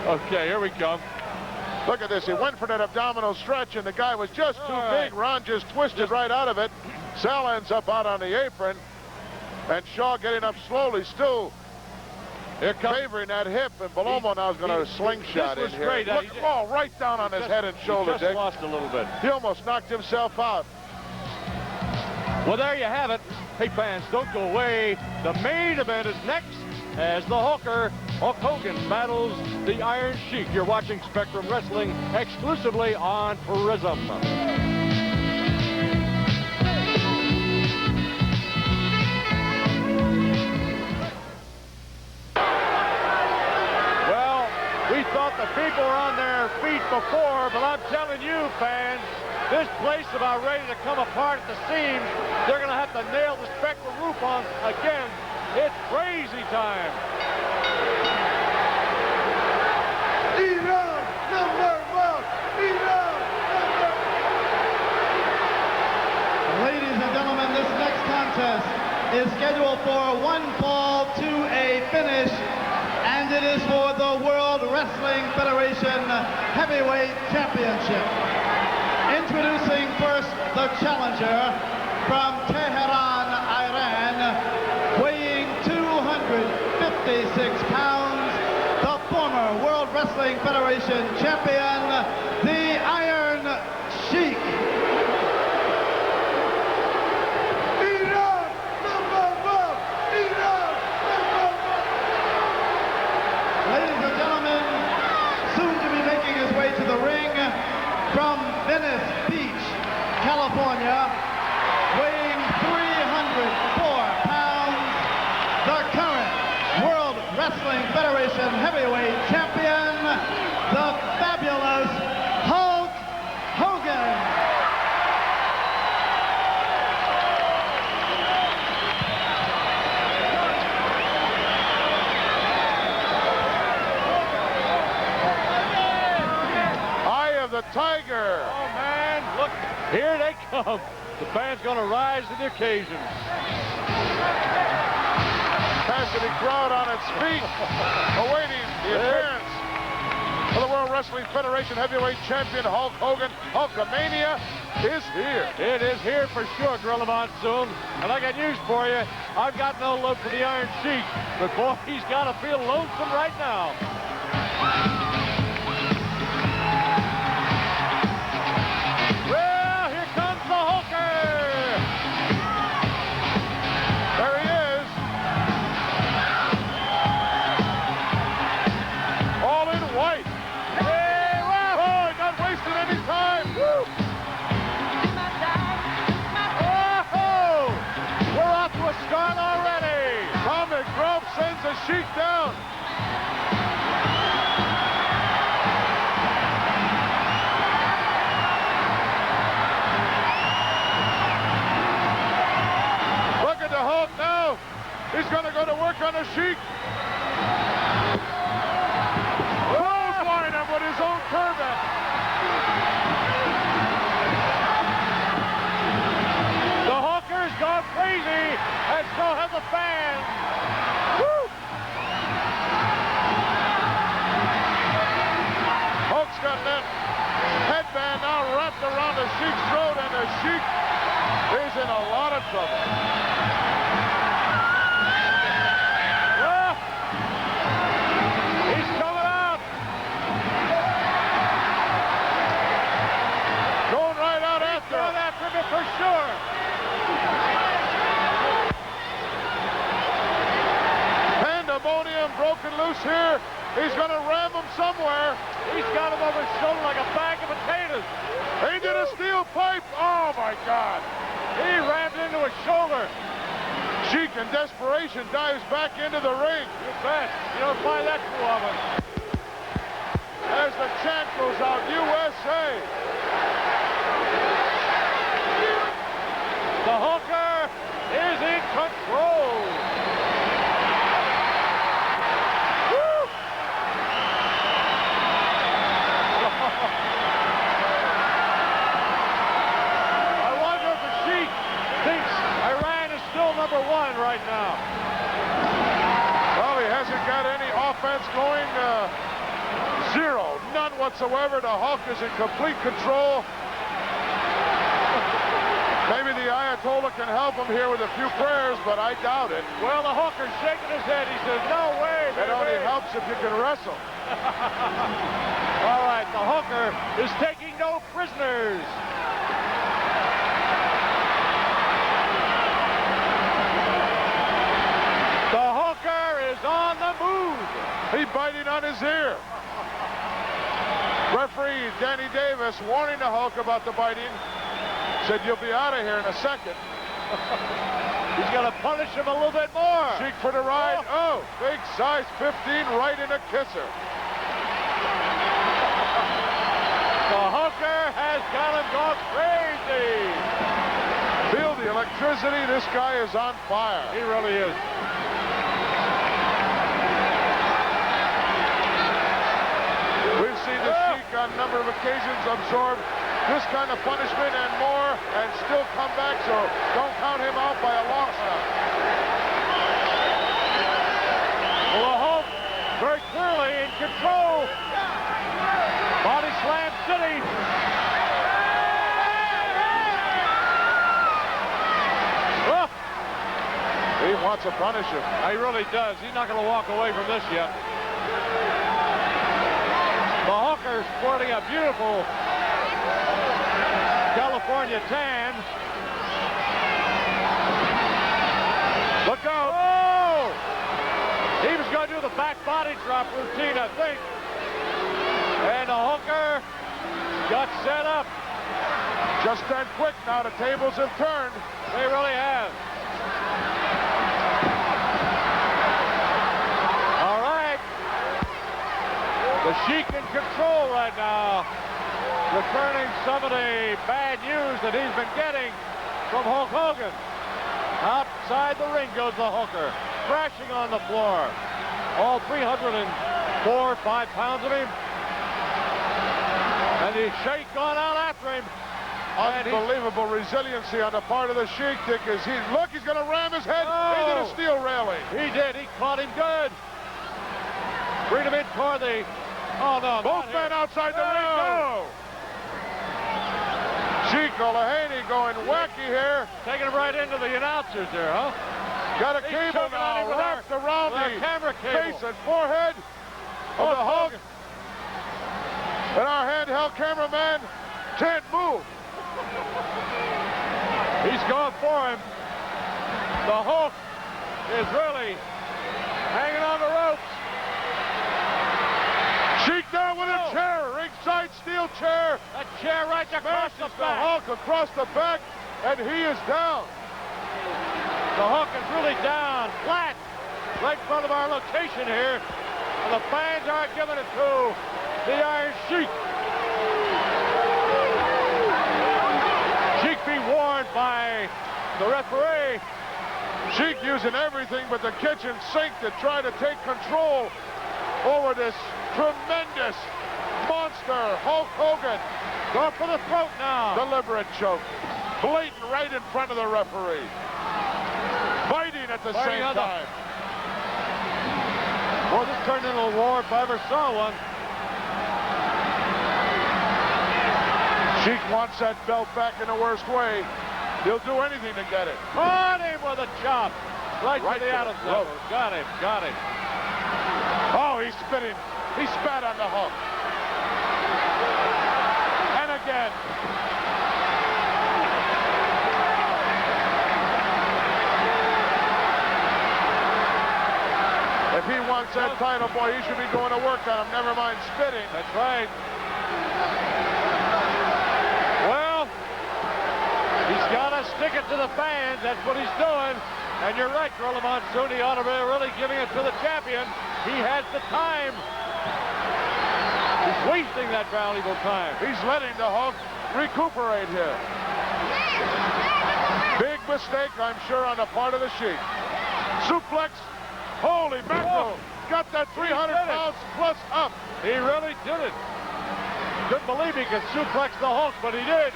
Okay, here we come. Look at this. He went for that abdominal stretch, and the guy was just too big. Ron just twisted right out of it. Sal ends up out on the apron, and Shaw getting up slowly, still favoring that hip, and Bellomo now is going to slingshot in here. Great. Look, right down on his head and shoulder, Dick. Dick. Lost a little bit. He almost knocked himself out. Well, there you have it. Hey, fans, don't go away. The main event is next. as the Hooker, Hulk Hogan, battles the Iron Sheik. You're watching Spectrum Wrestling exclusively on PRISM. We thought the people were on their feet before, but I'm telling you, fans, this place is about ready to come apart at the seams. They're going to have to nail the spectral roof on again. It's crazy time. Tito, number one. Tito, number one. Ladies and gentlemen, this next contest is scheduled for one fall to a finish, and it is for the World Wrestling Federation Heavyweight Championship. Introducing first the challenger from Tehran, Iran, weighing 256 pounds, the former World Wrestling Federation champion, the Iron Sheik. Ladies and gentlemen, soon to be making his way to the ring from Venice Beach, California, weighing 304 pounds, the current World Wrestling Federation Heavyweight Champion, the fabulous Hulk Hogan. The Tiger. Oh, man, look, here they come. The fans going to rise to the occasion. Cassidy crowd on its feet, awaiting the appearance of the World Wrestling Federation Heavyweight Champion Hulk Hogan. Hulkamania is here. It is here for sure, Gorilla Monsoon. And I got news for you. I've got no love for the Iron Sheik, but boy, he's got to feel lonesome right now. Well, here comes the Hooker. There he is. All in white. Hey, well. Oh, not wasting any time. Woo. Oh, we're off to a start already. Comic Grove sends the Sheik down. Look at the Hulk now. He's going to go to work on the Sheik. Clothesline him with his own curvette. The Hooker's gone crazy, and so have the fans. Woo! Hulk's got that headband now wrapped around the Sheik's throat, and the Sheik is in a lot of trouble. Ah! He's coming out. Going right out after him. Going after him for sure. Pandemonium broken loose here. He's going to ram him somewhere. He's got him over his shoulder like a bag of potatoes. Into the steel pipe. Oh, my God. He rammed into his shoulder. Sheik, in desperation, dives back into the ring. You bet. You don't find that too often. As the chant goes out, USA. The Hooker is in control. Woo! I wonder if the Sheik thinks Iran is still number one right now. Well, he hasn't got any offense going. Zero. None whatsoever. The Hulk is in complete control. Maybe the Ayatollah can help him here with a few prayers, but I doubt it. Well, the Hooker's shaking his head. He says, no way, It only helps if you can wrestle. All right, the Hooker is taking no prisoners. The Hooker is on on the move. He biting on his ear. Referee Danny Davis warning the Hulk about the biting. Said, you'll be out of here in a second. He's going to punish him a little bit more. Sheik for the ride. Oh, big size 15 right in a kisser. The hooker has got him going crazy. Feel the electricity. This guy is on fire. He really is. We've seen the Sheik on a number of occasions absorb this kind of punishment and more and still come back, so don't count him out by a long shot. Well, the Hulk very clearly in control. Body slam city. Oh. He wants to punish him. He really does. He's not going to walk away from this yet. The hooker sporting a beautiful California tan. Look out. Oh! He was going to do the back body drop routine, I think. And the hooker got set up. Just that quick now, the tables have turned. They really have. All right. The Sheik in control right now. Returning some of the bad news that he's been getting from Hulk Hogan. Outside the ring goes the hooker, crashing on the floor. All 304, 5 pounds of him. And the Sheik gone out after him. Unbelievable resiliency on the part of the Sheik, Dick, as he's going to ram his head into the steel railing. He did. He caught him good. Bring him in toward the... Oh, no. Both men outside the ring. No. Sheik O'Lahaney going wacky here. Taking him right into the announcers there, huh? Got a cable now wrapped around the camera cable. face and forehead of the Hulk. And our handheld cameraman can't move. He's going for him. The Hulk is really hanging on the ropes. Sheik down with a chair, ringside steel chair. That chair right across the back. The Hulk across the back, and he is down. The Hulk is really down, flat, right in front of our location here. And the fans are giving it to the Iron Sheik. Sheik be warned by the referee. Sheik using everything but the kitchen sink to try to take control over this tremendous monster, Hulk Hogan. Go for the throat now. Deliberate choke. Blatant right in front of the referee. Fighting at the same time. Boy, this turned into a war if I ever saw one. Sheik wants that belt back in the worst way. He'll do anything to get it. Caught him with a chop. Right to the Adam's elbow. Got him, got him. Oh, he's spitting. He spat on the Hulk. And again. If he wants that title, boy, he should be going to work on him. Never mind spitting. That's right. Well, he's got to stick it to the fans. That's what he's doing. And you're right, Gorilla Monsoon. He ought to be really giving it to the champion. He has the time. He's wasting that valuable time. He's letting the Hulk recuperate here. Big mistake, I'm sure, on the part of the Sheik. Suplex. Holy mackerel. Got that 300 pounds plus up. He really did it. Couldn't believe he could suplex the Hulk, but he did.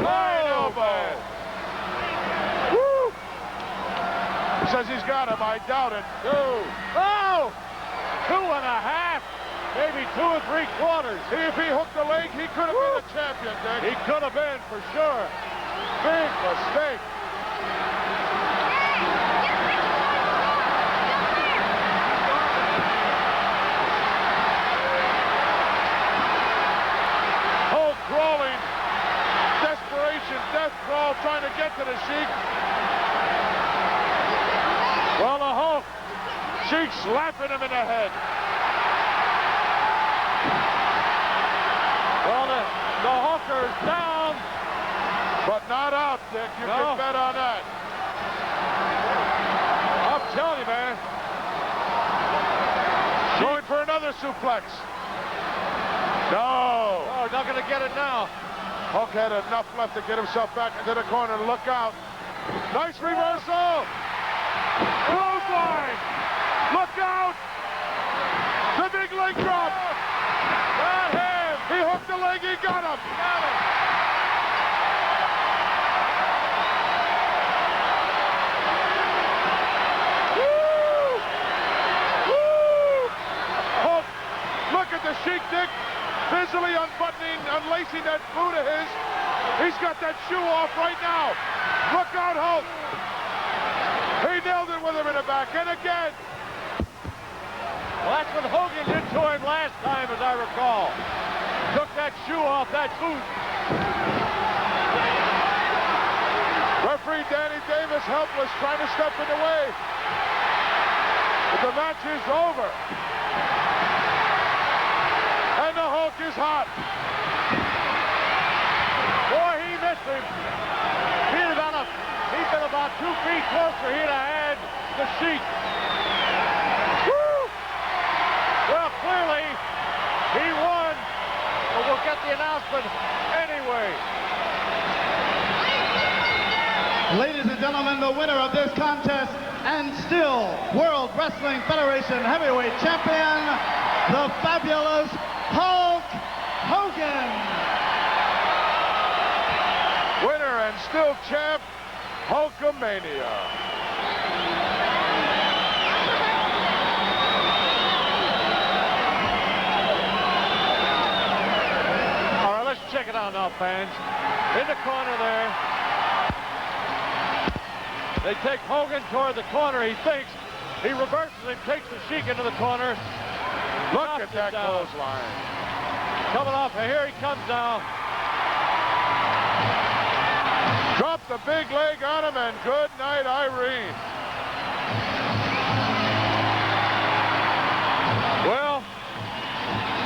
Right elbow. Woo! He says he's got him. I doubt it. 2.5, maybe 2 3/4. If he hooked the leg, he could have been a champion, Dick. He could have been, for sure. Big mistake. Hulk crawling. Desperation, death crawl, trying to get to the Sheik. Well, Sheik slapping him in the head. Well, the hooker's down. But not out, Dick. You can bet on that. I'm telling you, man. Going for another suplex. No. Oh, not going to get it now. Hook had enough left to get himself back into the corner. Look out. Nice reversal. Clothesline. Look out. The big leg drop. Got him. He hooked the leg. He got him. Got him. Woo! Woo! Hook. Look at the Sheik, Dick. Busily unlacing that boot of his. He's got that shoe off right now. Look out, Hulk. He nailed it with him in the back. And again. Well, that's what Hogan did to him last time, as I recall. Took that shoe off that boot. Referee Danny Davis helpless, trying to step in the way. But the match is over. And the Hulk is hot. Boy, he missed him. He'd been about 2 feet closer. He'd have had the Sheik. Woo! Well, clearly, he won. But we'll get the announcement anyway. Ladies and gentlemen, the winner of this contest and still World Wrestling Federation Heavyweight Champion, the fabulous Hulk Hogan. Winner and still champ, Hulkamania. All right, let's check it out now, fans. In the corner there. They take Hogan toward the corner, he thinks. He reverses him, takes the Sheik into the corner. Look at that clothesline. Coming off, here he comes now. Drop the big leg on him, and good night, Irene. Well,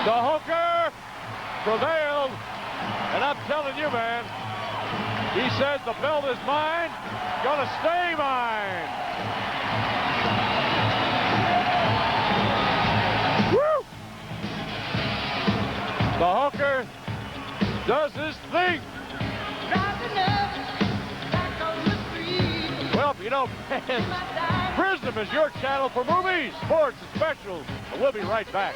the hooker prevailed, and I'm telling you, man, he says the belt is mine, gonna stay mine. Woo! The hooker does his thing. Well, you know, fans, PRISM is your channel for movies, sports, and specials. And we'll be right back.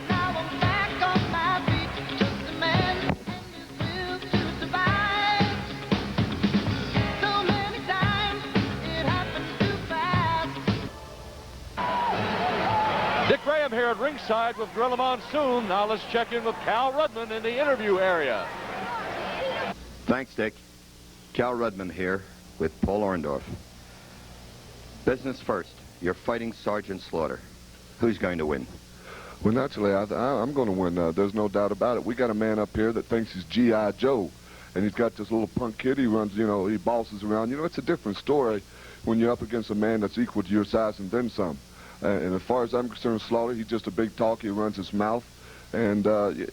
Now I'm back on my feet, just a man and his will to survive. So many times it happened too fast. Dick Graham here at ringside with Gorilla Monsoon. Now let's check in with Cal Rudman in the interview area. Thanks, Dick. Cal Rudman here with Paul Orndorff. Business first. You're fighting Sergeant Slaughter. Who's going to win? Well, naturally, I'm going to win. There's no doubt about it. We got a man up here that thinks he's G.I. Joe, and he's got this little punk kid. He runs, you know, he bosses around. You know, it's a different story when you're up against a man that's equal to your size and then some. And as far as I'm concerned, Slaughter, he's just a big talk. He runs his mouth. And,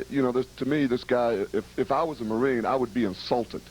you know, to me, this guy, if I was a Marine, I would be insulted.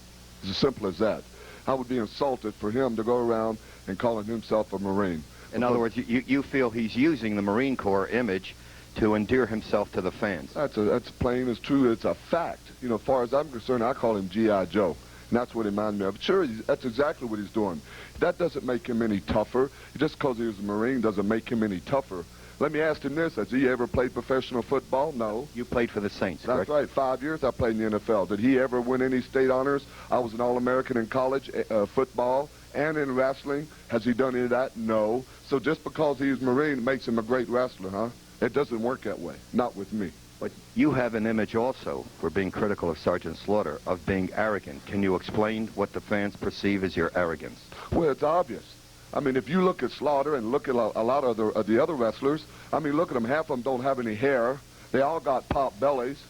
It's as simple as that. I would be insulted for him to go around and calling himself a Marine. In other words, you feel he's using the Marine Corps image to endear himself to the fans. That's plain as true. It's a fact. You know, as far as I'm concerned, I call him G.I. Joe. And that's what he reminds me of. Sure, that's exactly what he's doing. That doesn't make him any tougher. Just because he was a Marine doesn't make him any tougher. Let me ask him this. Has he ever played professional football? No. You played for the Saints, That's correct? right. 5 years I played in the NFL. Did he ever win any state honors? I was an All-American in college, football, and in wrestling. Has he done any of that? No. So just because he's Marine makes him a great wrestler, huh? It doesn't work that way. Not with me. But you have an image also, for being critical of Sergeant Slaughter, of being arrogant. Can you explain what the fans perceive as your arrogance? Well, it's obvious. I mean, if you look at Slaughter and look at a lot of the other wrestlers, I mean, look at them. Half of them don't have any hair. They all got pop bellies,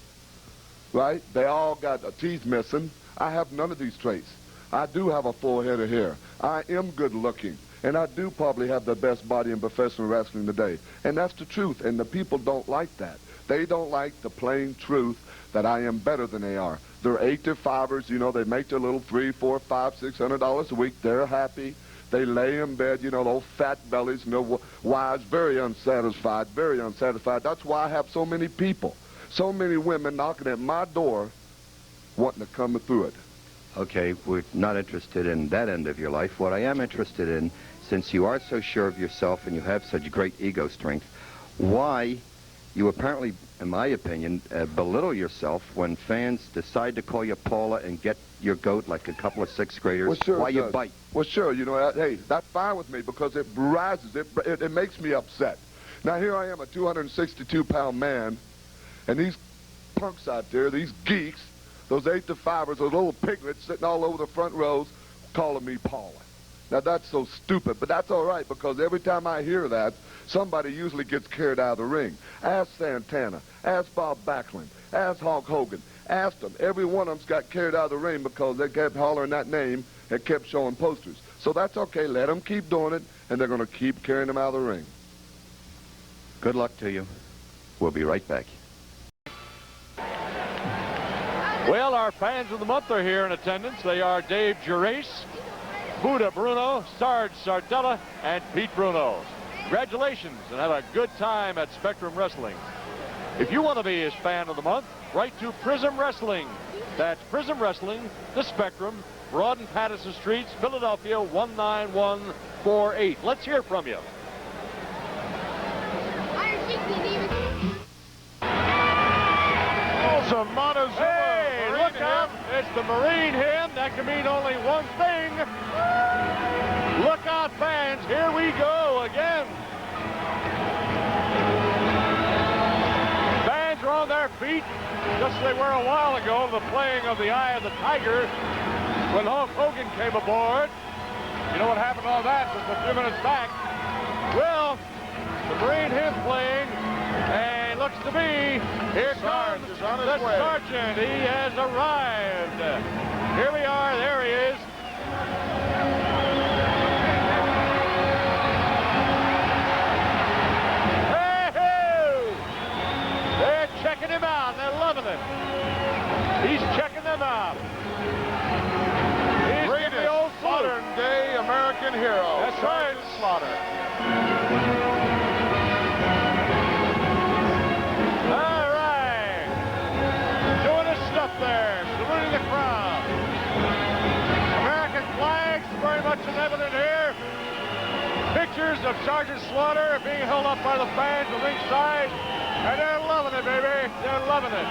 right? They all got teeth missing. I have none of these traits. I do have a full head of hair. I am good looking. And I do probably have the best body in professional wrestling today. And that's the truth. And the people don't like that. They don't like the plain truth that I am better than they are. They're 8-to-5ers. You know, they make their little $300, $400, $500, $600 a week. They're happy. They lay in bed, you know, those fat bellies, you know, wives, very unsatisfied, very unsatisfied. That's why I have so many people, so many women knocking at my door wanting to come through it. Okay, we're not interested in that end of your life. What I am interested in, since you are so sure of yourself and you have such great ego strength, why you apparently, in my opinion, belittle yourself when fans decide to call you Paula and get your goat like a couple of 6th graders. Well, sure, why you bite? Well, sure, you know, hey, that's fine with me because it rises, it makes me upset. Now, here I am, a 262-pound man, and these punks out there, these geeks, those 8-to-5ers, those little piglets sitting all over the front rows calling me Paula. Now, that's so stupid, but that's all right because every time I hear that, somebody usually gets carried out of the ring. Ask Santana. Ask Bob Backlund. Ask Hulk Hogan. Ask them. Every one of them's got carried out of the ring because they kept hollering that name and kept showing posters. So that's okay. Let them keep doing it, and they're going to keep carrying them out of the ring. Good luck to you. We'll be right back. Well, our fans of the month are here in attendance. They are Dave Gerace, Buddha Bruno, Sarge Sardella, and Pete Bruno. Congratulations, and have a good time at Spectrum Wrestling. If you want to be his fan of the month, write to PRISM Wrestling. That's PRISM Wrestling, the Spectrum, Broad and Patterson Streets, Philadelphia, 19148. Let's hear from you. Iron Sheik didn't even... Hey, look out. It's the Marine hymn. That can mean only one thing. Look out, fans. Here we go again. Fans are on their feet, just as they were a while ago, the playing of the Eye of the Tiger when Hulk Hogan came aboard. You know what happened on that just a few minutes back? Well, the Marine hymn playing, and looks to be, here comes the sergeant. He has arrived. Here we are. There he is. They're checking him out. They're loving it. He's checking them out. He's Greatest the old modern-day American hero. That's right. Slaughter. All right. Doing his stuff there. Saluting the crowd. American flags very much evident here. Pictures of Sergeant Slaughter being held up by the fans at ringside. And they're loving it, baby. They're loving it.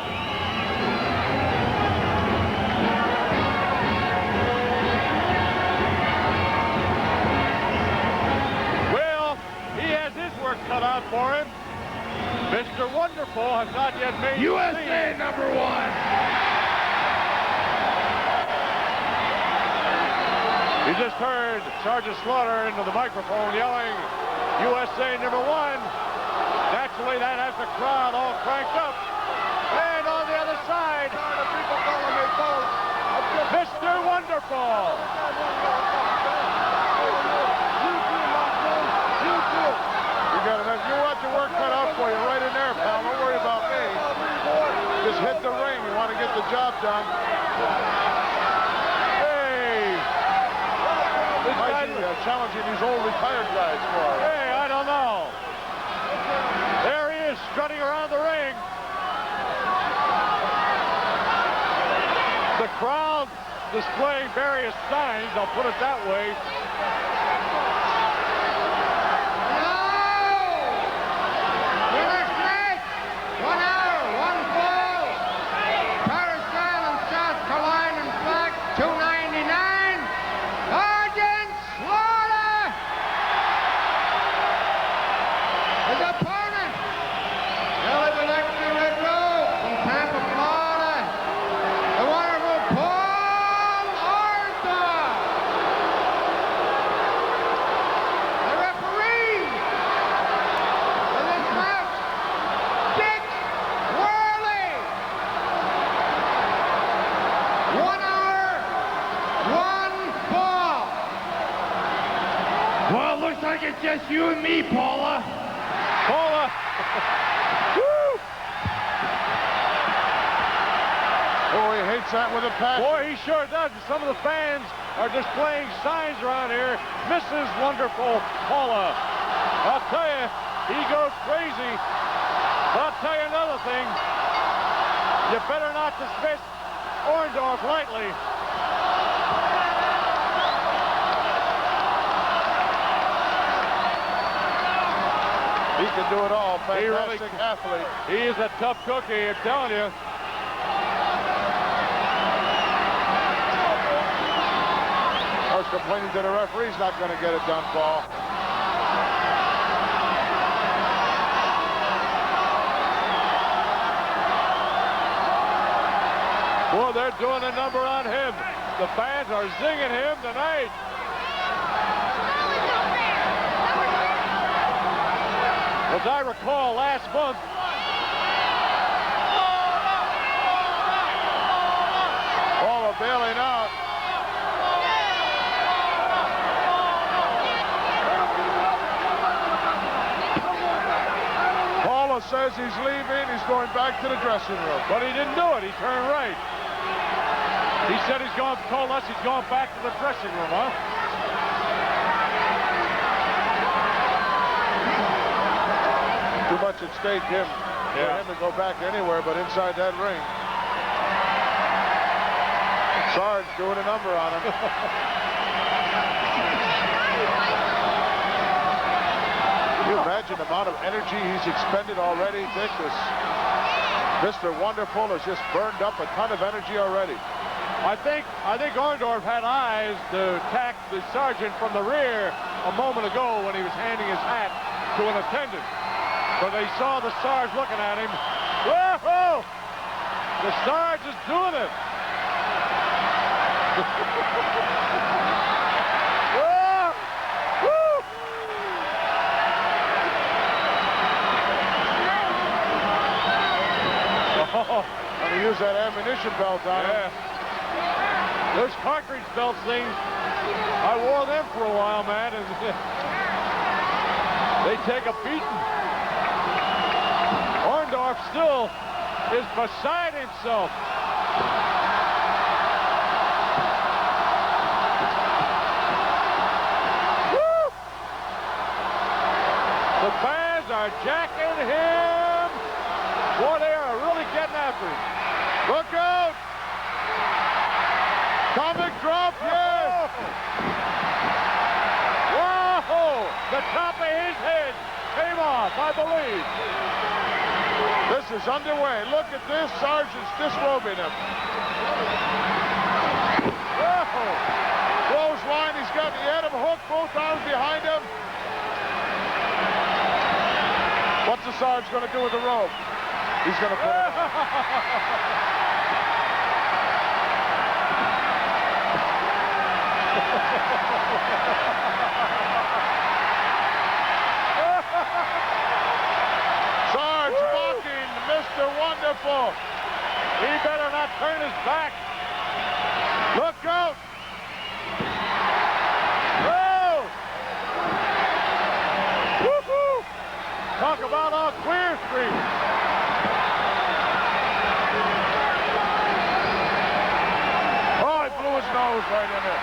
Well, he has his work cut out for him. Mr. Wonderful has not yet made USA #1. You just heard Sergeant Slaughter into the microphone yelling, USA #1. Naturally, that has the crowd all cranked up. And on the other side, Mr. Wonderful. You want your work cut out for you right in there, pal. Don't worry about me. Just hit the ring. You want to get the job done. Hey. Why is he challenging these old retired guys for it? Hey, I don't know. There he is, strutting around the ring. The crowd displaying various signs, I'll put it that way. Paula. Paula. Woo! Oh, he hates that with a passion. Boy, he sure does. Some of the fans are displaying signs around here. Mrs. Wonderful Paula. I'll tell you, he goes crazy. But I'll tell you another thing. You better not dismiss Orndorff lightly. He can do it all. Fantastic athlete. He is a tough cookie, I'm telling you. I was complaining to the referee's not going to get it done, Paul. Boy, they're doing a number on him. The fans are zinging him tonight. As I recall, last month, Paula bailing out. Paula says he's leaving. He's going back to the dressing room. but he didn't do it. He turned right. He said told us he's going back to the dressing room, huh? Too much at stake for him to go back anywhere but inside that ring. Sarge doing a number on him. Can you imagine the amount of energy he's expended already? Dick, Mr. Wonderful has just burned up a ton of energy already. I think Orndorff had eyes to attack the sergeant from the rear a moment ago when he was handing his hat to an attendant. But they saw the Sarge looking at him. Whoa! The Sarge is doing it. Whoa! Woo! Oh, and he used that ammunition belt on him. Those cartridge belt things, I wore them for a while, man, and they take a beating. Orndorff still is beside himself. Woo! The fans are jacking him. Boy, they are really getting after him. Look out! Comic drop, yes! Whoa! The top of his head came off, I believe. This is underway. Look at this. Sergeant's disrobing him. Whoa! Clothesline. He had him hooked, both arms behind him. What's the Sarge going to do with the rope? He's going to put it on. Sarge mocking Mr. Wonderful. He better not turn his back. Look out! Whoa! Woo-hoo! Talk about on Queer Street. Oh, he blew his nose right in it.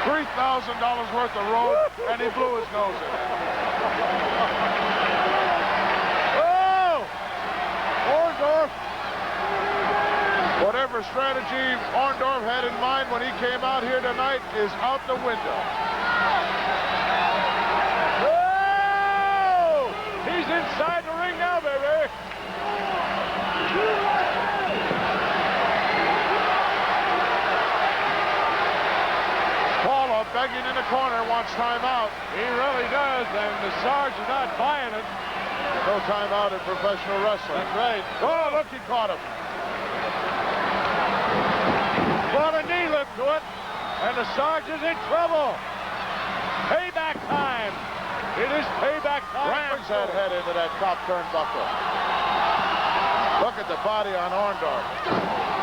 $3,000 worth of rope, and he blew his nose in it. Oh! Orndorff. Whatever strategy Orndorff had in mind when he came out here tonight is out the window. Oh! He's inside the ring now, baby. Paula begging in the corner, wants timeout. He really does, and the Sarge is not buying it. No timeout in professional wrestling. That's right. Oh, look, he caught him. Brought a knee lift to it, and the Sarge is in trouble. Payback time. It is payback time. Rams that head into that top turnbuckle. Look at the body on Orndorff.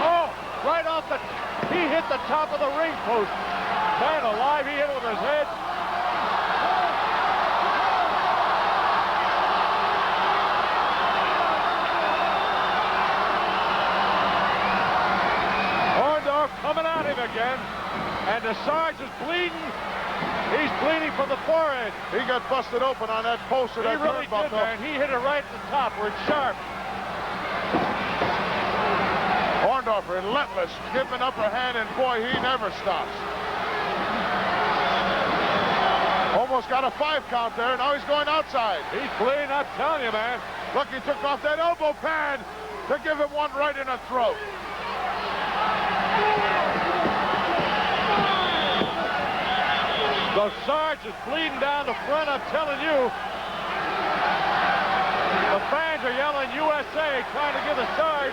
Oh, right off the... He hit the top of the ring post. Man alive, he hit it with his head. And the Sarge is bleeding. He's bleeding from the forehead. He got busted open on that post of that He really did, turnbuckle. man. He hit it right at the top where it's sharp. Orndorff relentless, giving upper hand, and boy, he never stops. Almost got a 5 count there. Now he's going outside. He's bleeding, I'm telling you, man. Look, he took off that elbow pad to give him one right in the throat. The Sarge is bleeding down the front, I'm telling you. The fans are yelling USA, trying to give the Sarge.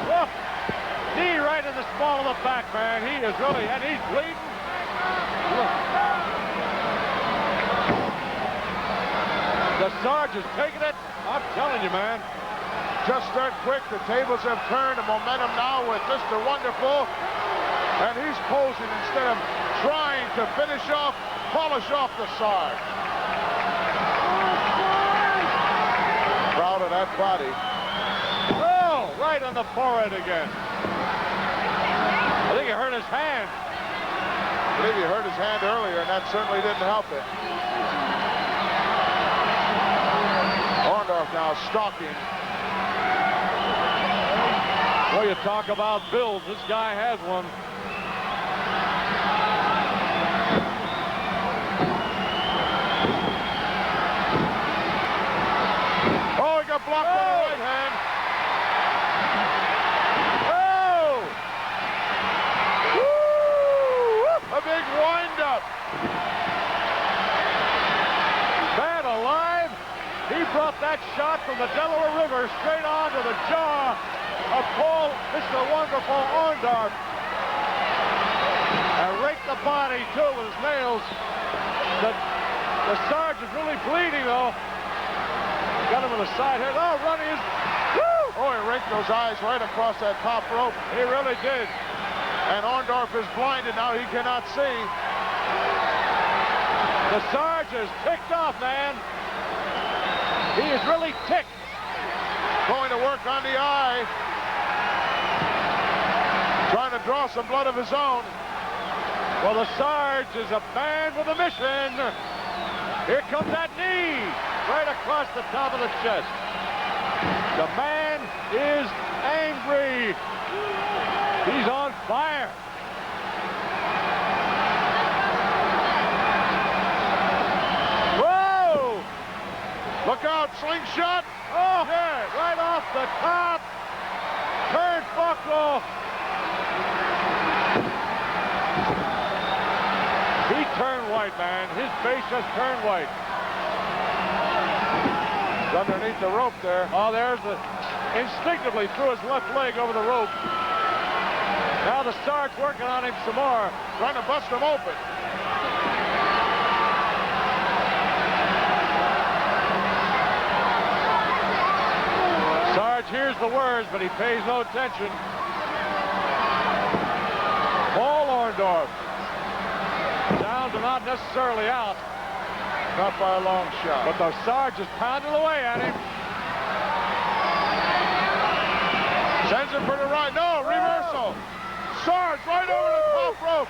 Look, knee right in the small of the back, man. He is really, and he's bleeding. Look. The Sarge is taking it. I'm telling you, man. Just that quick, the tables have turned. The momentum now with Mr. Wonderful. And he's posing instead of trying to finish off, polish off the Sarge. Proud of that body. Oh, right on the forehead again. I think he hurt his hand. I believe he hurt his hand earlier, and that certainly didn't help it. Orndorff now stalking. Well, you talk about builds. This guy has one. Oh, he got blocked with the right hand. Oh! Woo! A big wind-up. Man alive. He brought that shot from the Delaware River straight onto the jaw of Mr. Wonderful Orndorff. And raked the body, too, with his nails. The Sarge is really bleeding, though. Got him in the side head. Oh, running his... Woo! Oh, he raked those eyes right across that top rope. He really did. And Orndorff is blinded now. He cannot see. The Sarge is ticked off, man. He is really ticked. Going to work on the eye. Trying to draw some blood of his own. Well, the Sarge is a man with a mission. Here comes that knee right across the top of the chest. The man is angry. He's on fire. Whoa! Look out, slingshot. Oh, yeah, right off the top. Turnbuckle. He turned white, man. His face just turned white. He's underneath the rope there. Oh, there's the... Instinctively threw his left leg over the rope. Now the Sarge working on him some more. Trying to bust him open. Sarge hears the words, but he pays no attention. Paul Orndorff. Down to not necessarily out. Not by a long shot. But the Sarge is pounding away at him. Sends him for the right. No, reversal. Sarge right over the top rope.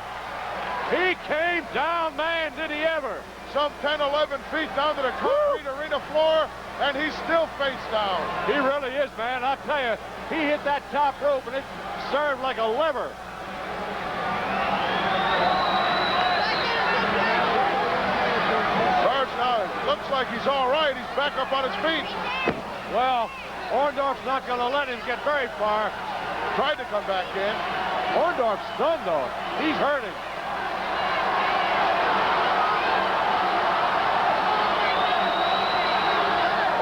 He came down, man, did he ever. Some 10, 11 feet down to the concrete arena floor, and he's still face down. He really is, man. I'll tell you, he hit that top rope, and it served like a lever. Sarge now looks like he's all right. He's back up on his feet. Well, Orndorff's not going to let him get very far. Tried to come back in. Orndorff's stunned, though. He's hurting.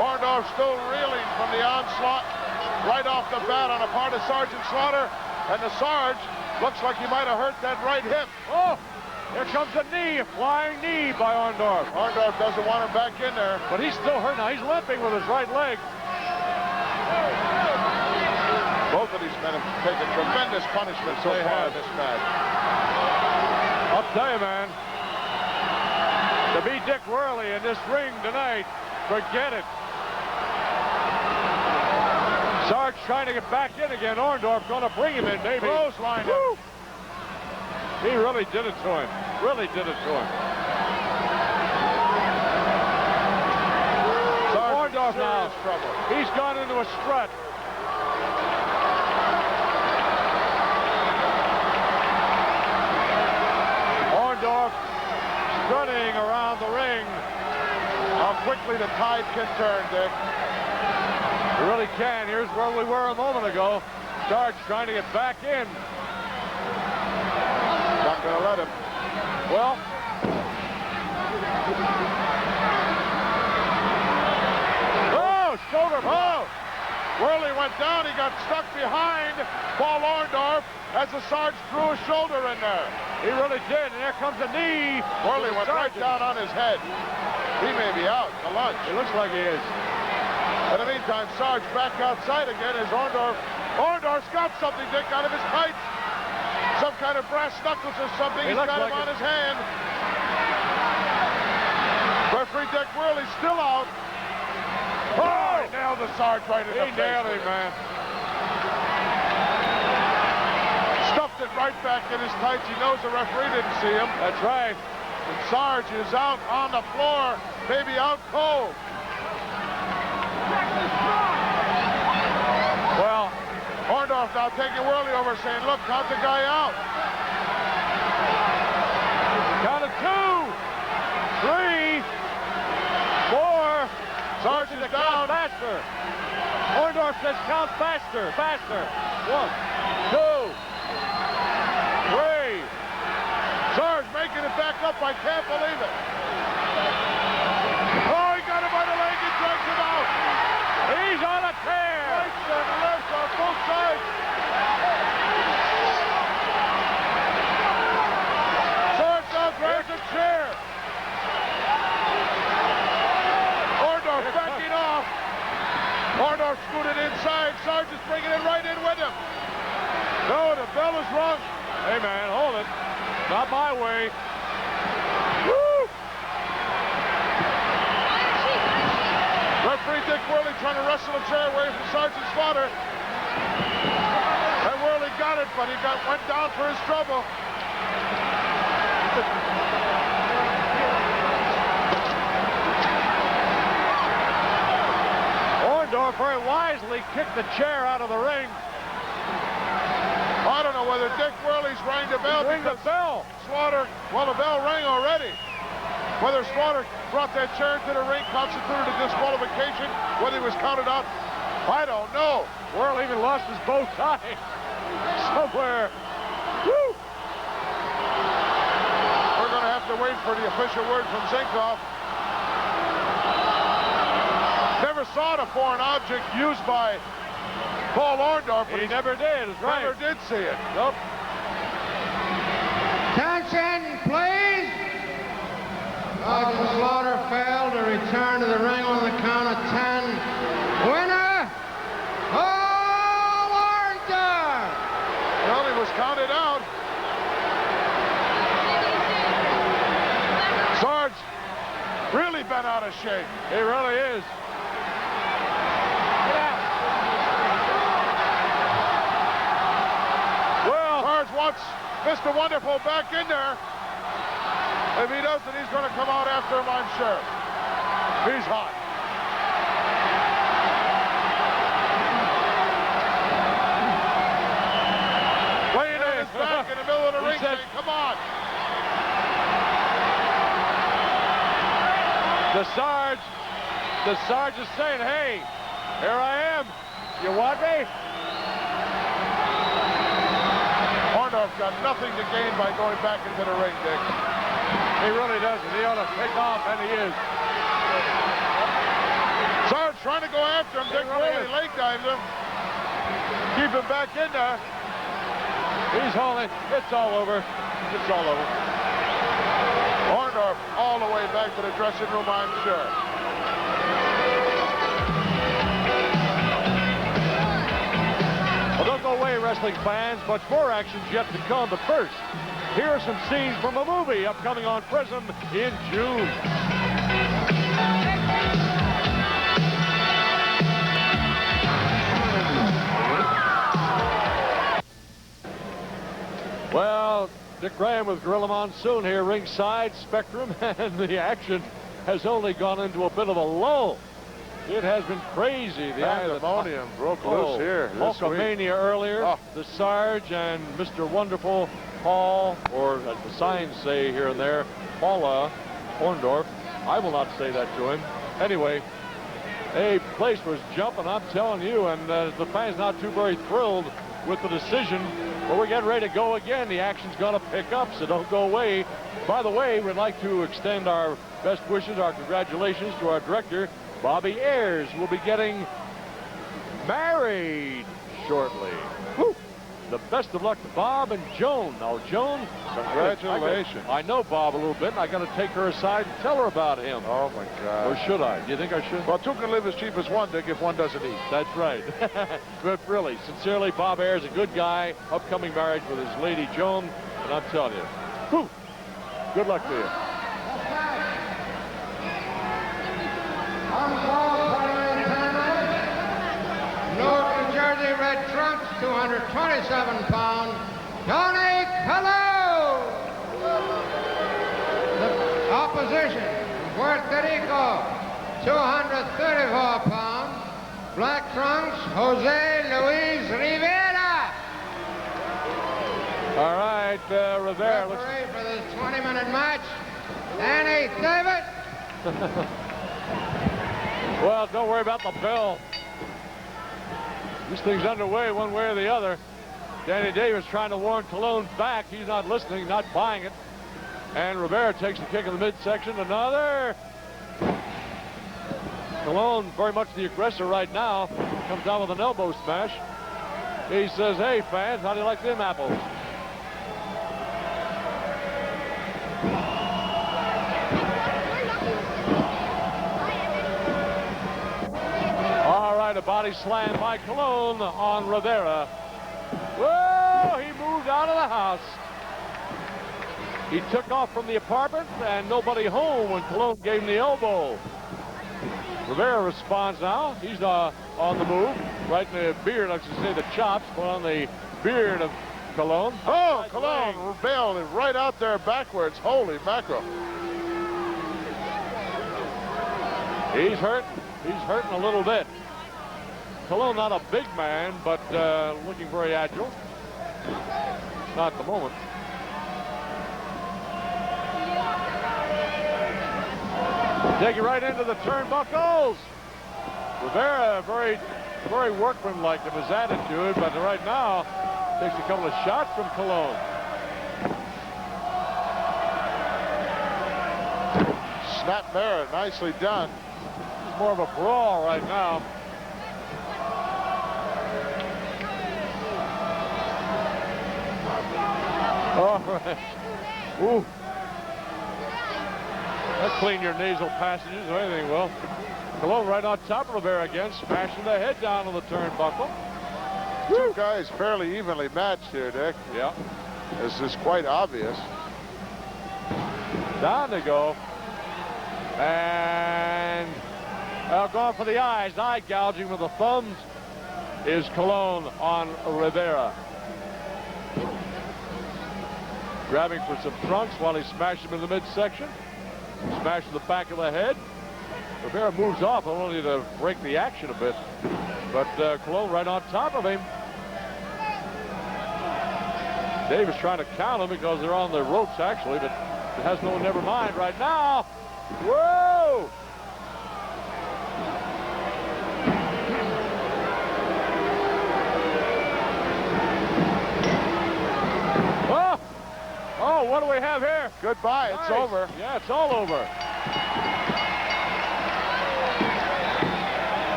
Orndorff still reeling from the onslaught right off the bat on a part of Sergeant Slaughter. And the Sarge looks like he might have hurt that right hip. Oh, here comes a knee, a flying knee by Orndorff. Orndorff doesn't want him back in there. But he's still hurt now. He's limping with his right leg. Both of these men have taken tremendous punishment so far in this match. I'll tell you, man, to beat Dick Worley in this ring tonight, forget it. Sarge trying to get back in again. Orndorff going to bring him in, maybe. Clothesline him. He really did it to him. Really did it to him. Orndorff now. Trouble. He's gone into a strut. Orndorff strutting around the ring. How quickly the tide can turn, Dick. It really can. Here's where we were a moment ago. Sarge trying to get back in. Not going to let him. Well, oh, shoulder blow. Worley went down. He got stuck behind Paul Orndorff as the Sarge threw a shoulder in there. He really did, and there comes a knee. Worley went right down on his head. He may be out to lunch. It looks like he is. In the meantime, Sarge back outside again as Orndorff's got something, Dick, out of his tights. Some kind of brass knuckles or something. He's got him on his hand. Referee Dick Worley's still out. Oh, he nailed the Sarge right in the face. He nailed him, man. Stuffed it right back in his tights. He knows the referee didn't see him. That's right. And Sarge is out on the floor, maybe out cold. Well, Orndorff now taking Worley over, saying, look, count the guy out. count of 2, 3, 4. Sarge is down. Faster. Orndorff says count faster, faster. 1, 2, 3. Sarge making it back up. I can't believe it. Oh, he got him by the leg and drags him out. He's on a tear. Right and left on both sides. Sarge now grabs a chair. Orndorff backing off. Orndorff scooted inside. Sarge is bringing it right in with him. No, the bell is rung. Hey, man, hold it. Not my way. Woo! Referee Dick Worley trying to wrestle a chair away from Sergeant Slaughter. And Worley got it, but he went down for his trouble. Orndorff very wisely kicked the chair out of the ring. I don't know whether Dick Worley's rang the bell. Ring the bell. Slaughter, well, the bell rang already. Whether Slaughter brought that chair into the ring constituted a disqualification, whether he was counted out, I don't know. Worley even lost his bow tie somewhere. Woo! We're going to have to wait for the official word from Zinkoff. Never saw a foreign object used by Paul Orndorff, but He never did, that's right. never did see it. Nope. Attention, please. Sergeant Slaughter failed to return to the ring on the count of 10. Winner, Paul Orndorff. Well, he was counted out. Sarge really bent out of shape. He really is. Well, Sarge wants Mr. Wonderful back in there. If he doesn't, he's going to come out after him, I'm sure. He's hot. Laying on his back in the middle of the ring, saying, come on. the Sarge is saying, hey, here I am. You want me? Orndorff got nothing to gain by going back into the ring, Dick. He really doesn't. He ought to take off, and he is. Sarge trying to go after him. Dick really leg dives him. Keep him back in there. He's holding. It's all over. It's all over. Orndorff all the way back to the dressing room, I'm sure. Well, don't go away, wrestling fans. Much more action's yet to come. But first, here are some scenes from a movie upcoming on PRISM in June. Dick Graham with Gorilla Monsoon here ringside, Spectrum, and the action has only gone into a bit of a lull. It has been crazy. The pandemonium broke loose here. Hulkamania earlier. The Sarge and Mr. Wonderful Paul, or as the signs say here and there, Paula Orndorff. I will not say that to him. Anyway, a place was jumping, I'm telling you, and the fans not too very thrilled with the decision. But we're getting ready to go again. The action's going to pick up, so don't go away. By the way, we'd like to extend our best wishes, our congratulations to our director, Bobby Ayers, who will be getting married shortly. Woo! The best of luck to Bob and Joan. Now, Joan, congratulations. I know Bob a little bit, and I got to take her aside and tell her about him. Oh, my God. Or should I? Do you think I should? Well, two can live as cheap as one, Dick, if one doesn't eat. That's right. But really, sincerely, Bob Ayers, a good guy. Upcoming marriage with his lady, Joan. And I'm telling you, whew, good luck to you. Newark, New Jersey, red trunks, 227-pound, Tony Colon. The opposition, Puerto Rico, 234-pound, black trunks, Jose Luis Rivera. All right, Rivera. Referee for this 20-minute match, Danny David. Well, don't worry about the bell. This thing's underway one way or the other. Danny Davis trying to warn Colon back. He's not listening, not buying it. And Rivera takes the kick in the midsection. Another. Colon, very much the aggressor right now, comes down with an elbow smash. He says, hey, fans, how do you like them apples? A body slam by Colon on Rivera. Whoa, he moved out of the house. He took off from the apartment and nobody home when Colon gave him the elbow. Rivera responds now. He's on the move. Right in the beard, I should say the chops, but on the beard of Colon. Oh, Colon rebelled right out there backwards. Holy mackerel. He's hurting. He's hurting a little bit. Colon not a big man, but looking very agile. Not at the moment. Take it right into the turnbuckles. Rivera, very workmanlike of his attitude, but right now takes a couple of shots from Colon. Snap there, nicely done. It's more of a brawl right now. All right. Ooh. That'll clean your nasal passages or anything will. Colon right on top of Rivera again, smashing the head down on the turnbuckle. Two guys fairly evenly matched here, Dick. Yeah. This is quite obvious. Down they go. And going for the eyes. Eye gouging with the thumbs is Colon on Rivera. Grabbing for some trunks while he smashes him in the midsection. Smashes the back of the head. Rivera moves off only to break the action a bit. But Colon right on top of him. Davis trying to count him because they're on the ropes actually, but it has no never mind right now. Whoa! Oh, what do we have here? Goodbye, nice. It's over. Yeah, it's all over.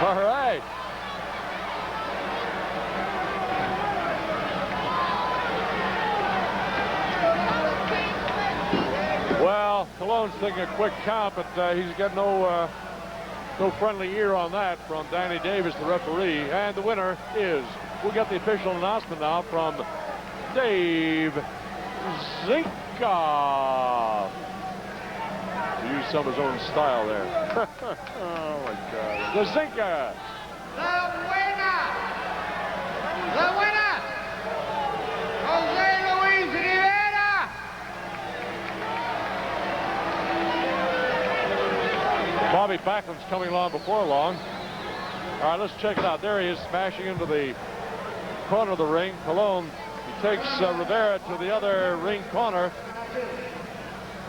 All right. Well, Colon's taking a quick count, but he's got no friendly ear on that from Danny Davis, the referee. And the winner is, we got the official announcement now from Dave Zinka. Use some of his own style there. Oh, my God. The Zinka. The winner Bobby Backlund's coming along before long. All right, let's check it out. There he is, smashing into the corner of the ring. Colon, he takes Rivera to the other ring corner.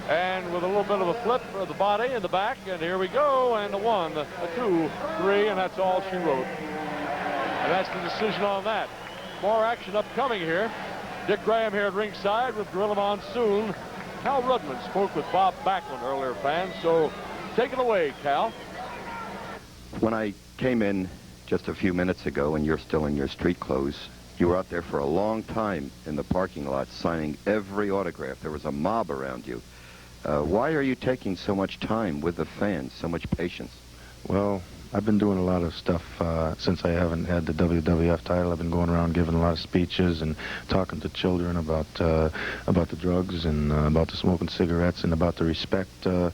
And with a little bit of a flip of the body in the back, and here we go, and a 1, a 2, 3, and that's all she wrote. And that's the decision on that. More action upcoming here. Dick Graham here at ringside with Gorilla Monsoon. Cal Rudman spoke with Bob Backlund earlier, fans, so take it away, Cal. When I came in just a few minutes ago, and you're still in your street clothes, you were out there for a long time in the parking lot signing every autograph. There was a mob around you. Why are you taking so much time with the fans, so much patience? Well, I've been doing a lot of stuff since I haven't had the WWF title. I've been going around giving a lot of speeches and talking to children about the drugs and about the smoking cigarettes and about the respect for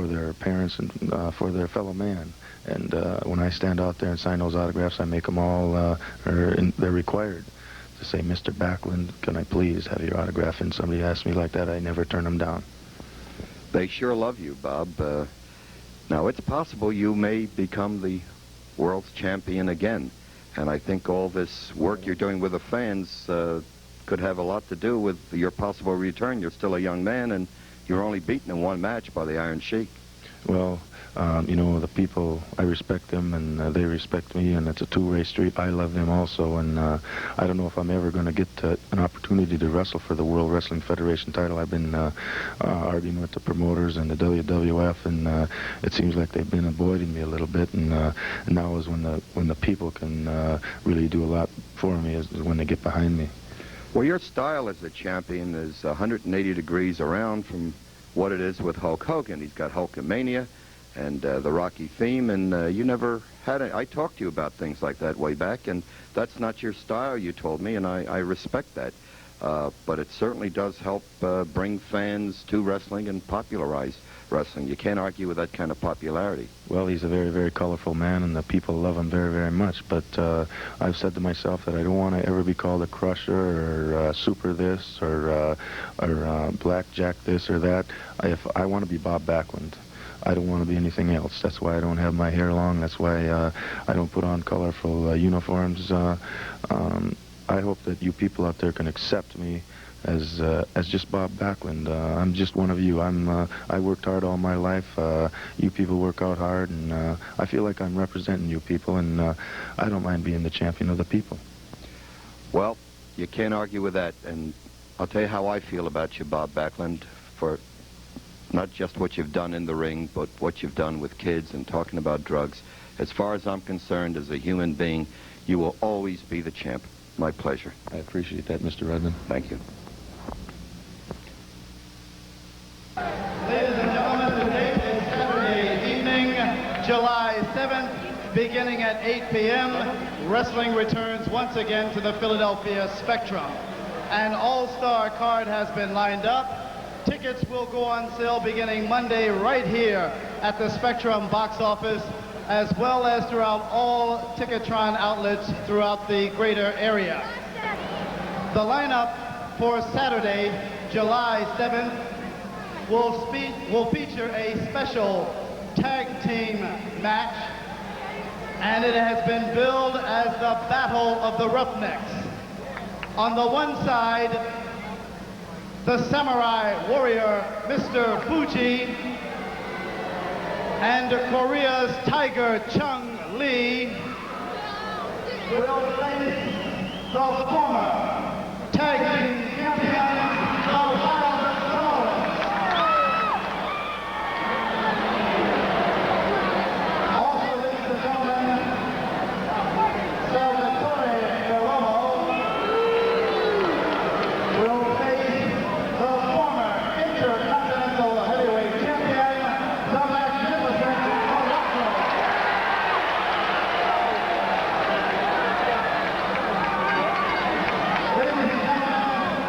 their parents and for their fellow man. And when I stand out there and sign those autographs, I make them all, they're required to say, Mr. Backlund, can I please have your autograph? And somebody asks me like that, I never turn them down. They sure love you, Bob. Now, it's possible you may become the world's champion again. And I think all this work you're doing with the fans could have a lot to do with your possible return. You're still a young man, and you're only beaten in 1 match by the Iron Sheik. Well, you know, the people, I respect them, and they respect me, and it's a two-way street. I love them also, and I don't know if I'm ever going to get an opportunity to wrestle for the World Wrestling Federation title. I've been arguing with the promoters and the WWF, and it seems like they've been avoiding me a little bit, and now is when the people can really do a lot for me, is when they get behind me. Well, your style as a champion is 180 degrees around from what it is with Hulk Hogan. He's got Hulkamania and the Rocky theme, and you never had it. I talked to you about things like that way back, and that's not your style, you told me, and I respect that. But it certainly does help bring fans to wrestling and popularize wrestling. You can't argue with that kind of popularity. Well, he's a very, very colorful man, and the people love him very, very much. But I've said to myself that I don't want to ever be called a crusher or super this or blackjack this or that. If I want to be Bob Backlund. I don't want to be anything else. That's why I don't have my hair long. That's why I don't put on colorful uniforms. I hope that you people out there can accept me as just Bob Backlund. I'm just one of you. I worked hard all my life. You people work out hard, and I feel like I'm representing you people, and I don't mind being the champion of the people. Well, you can't argue with that, and I'll tell you how I feel about you, Bob Backlund, for not just what you've done in the ring, but what you've done with kids and talking about drugs. As far as I'm concerned, as a human being, you will always be the champ. My pleasure. I appreciate that, Mr. Rudman. Thank you. Ladies and gentlemen, today is Saturday evening, July 7th, beginning at 8 p.m. Wrestling returns once again to the Philadelphia Spectrum. An all-star card has been lined up. Tickets will go on sale beginning Monday right here at the Spectrum box office, as well as throughout all Ticketron outlets throughout the greater area. The lineup for Saturday, July 7th, will feature a special tag team match, and it has been billed as the Battle of the Roughnecks. On the one side, the Samurai Warrior, Mr. Fuji, and Korea's Tiger Chung Lee will face the former tag team champion, the Wild Samoans. Also, ladies and gentlemen, Salvatore Bellomo will face the former Intercontinental Heavyweight Champion, the Magnificent Backlund. Ladies and gentlemen,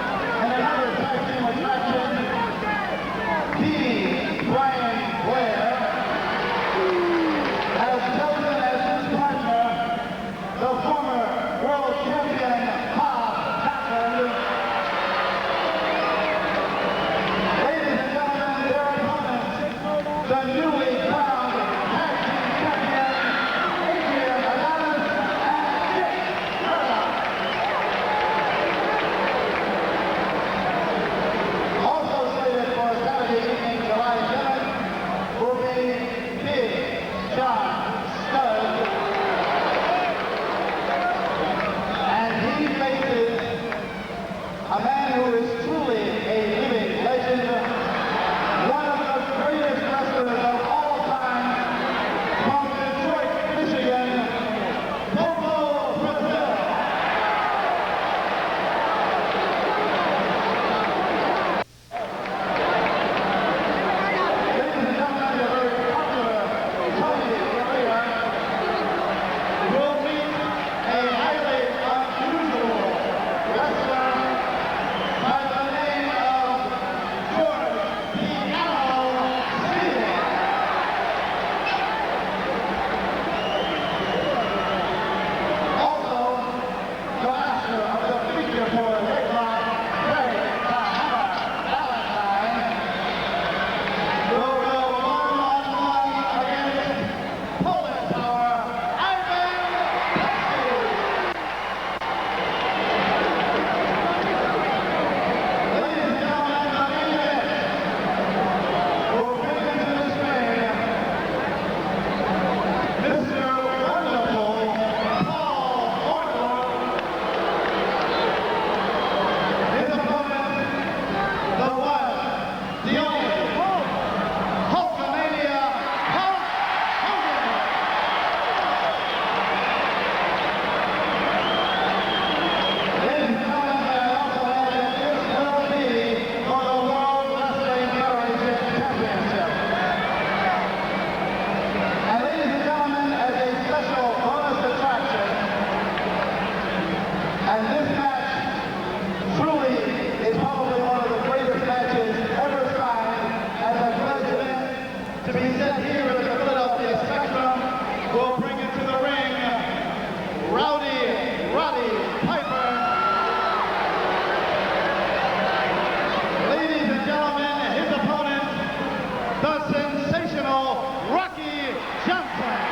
the sensational Rocky Johnson.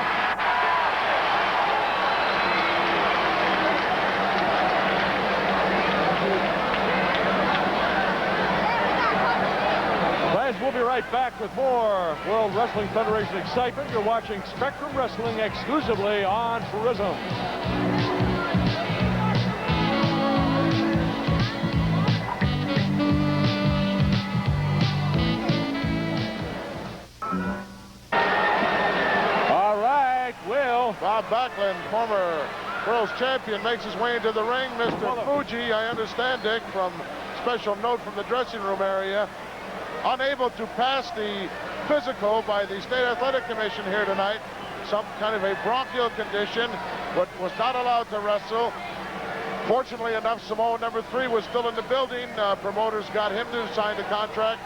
We'll be right back with more World Wrestling Federation excitement. You're watching Spectrum Wrestling exclusively on PRISM. All right, Will. Bob Backlund, former world's champion, makes his way into the ring. Mr. Fuji, I understand, Dick, from special note from the dressing room area, unable to pass the physical by the State Athletic Commission here tonight. Some kind of a bronchial condition, but was not allowed to wrestle. Fortunately enough, Samoa number 3 was still in the building. Promoters got him to sign the contract,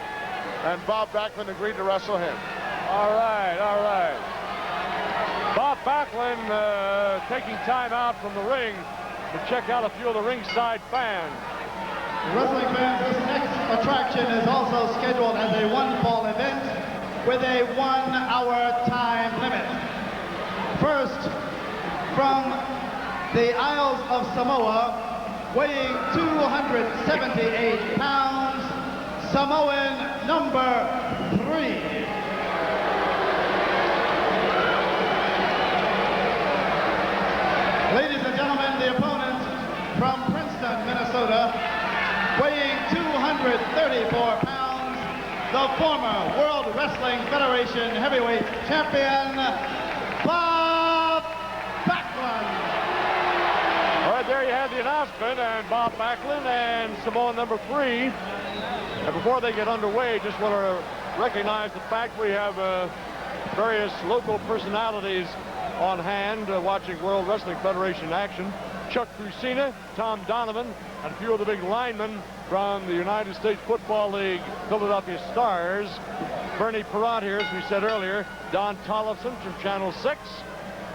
and Bob Backlund agreed to wrestle him. All right, all right. Bob Backlund taking time out from the ring to check out a few of the ringside fans. Wrestling fans, this next attraction is also scheduled as a one-fall event with a 1-hour time limit. First, from the Isles of Samoa, weighing 278 pounds, Samoan number 3. Ladies and gentlemen, the opponent from Princeton, Minnesota, weighing 234 pounds, the former World Wrestling Federation heavyweight champion, Bob Backlund. All right, there you have the announcement, and Bob Backlund and Samoa number 3. And before they get underway, just want to recognize the fact we have various local personalities on hand watching World Wrestling Federation action. Chuck Fusina, Tom Donovan, and a few of the big linemen from the United States Football League Philadelphia Stars. Bernie Perrott here, as we said earlier. Don Tollefson from Channel 6.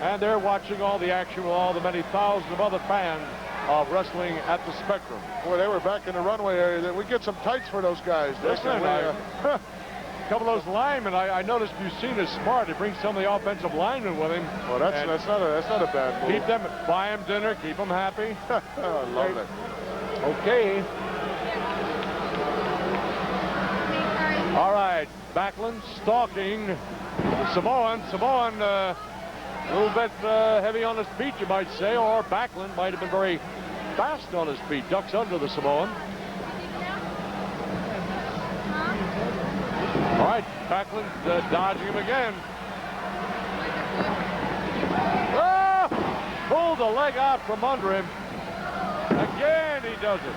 And they're watching all the action with all the many thousands of other fans of wrestling at the Spectrum. Boy, they were back in the runway area. We get some tights for those guys. Listen, a couple of those linemen, I noticed Fusina's smart. He brings some of the offensive linemen with him. Well, that's not a bad move. Keep them, buy them dinner, keep them happy. I love it. Okay. All right, Backlund stalking Samoan. Samoan a little bit heavy on his feet, you might say, or Backlund might have been very fast on his feet. Ducks under the Samoan. All right, Backlund dodging him again. Oh! Pulled the leg out from under him. Again, he does it.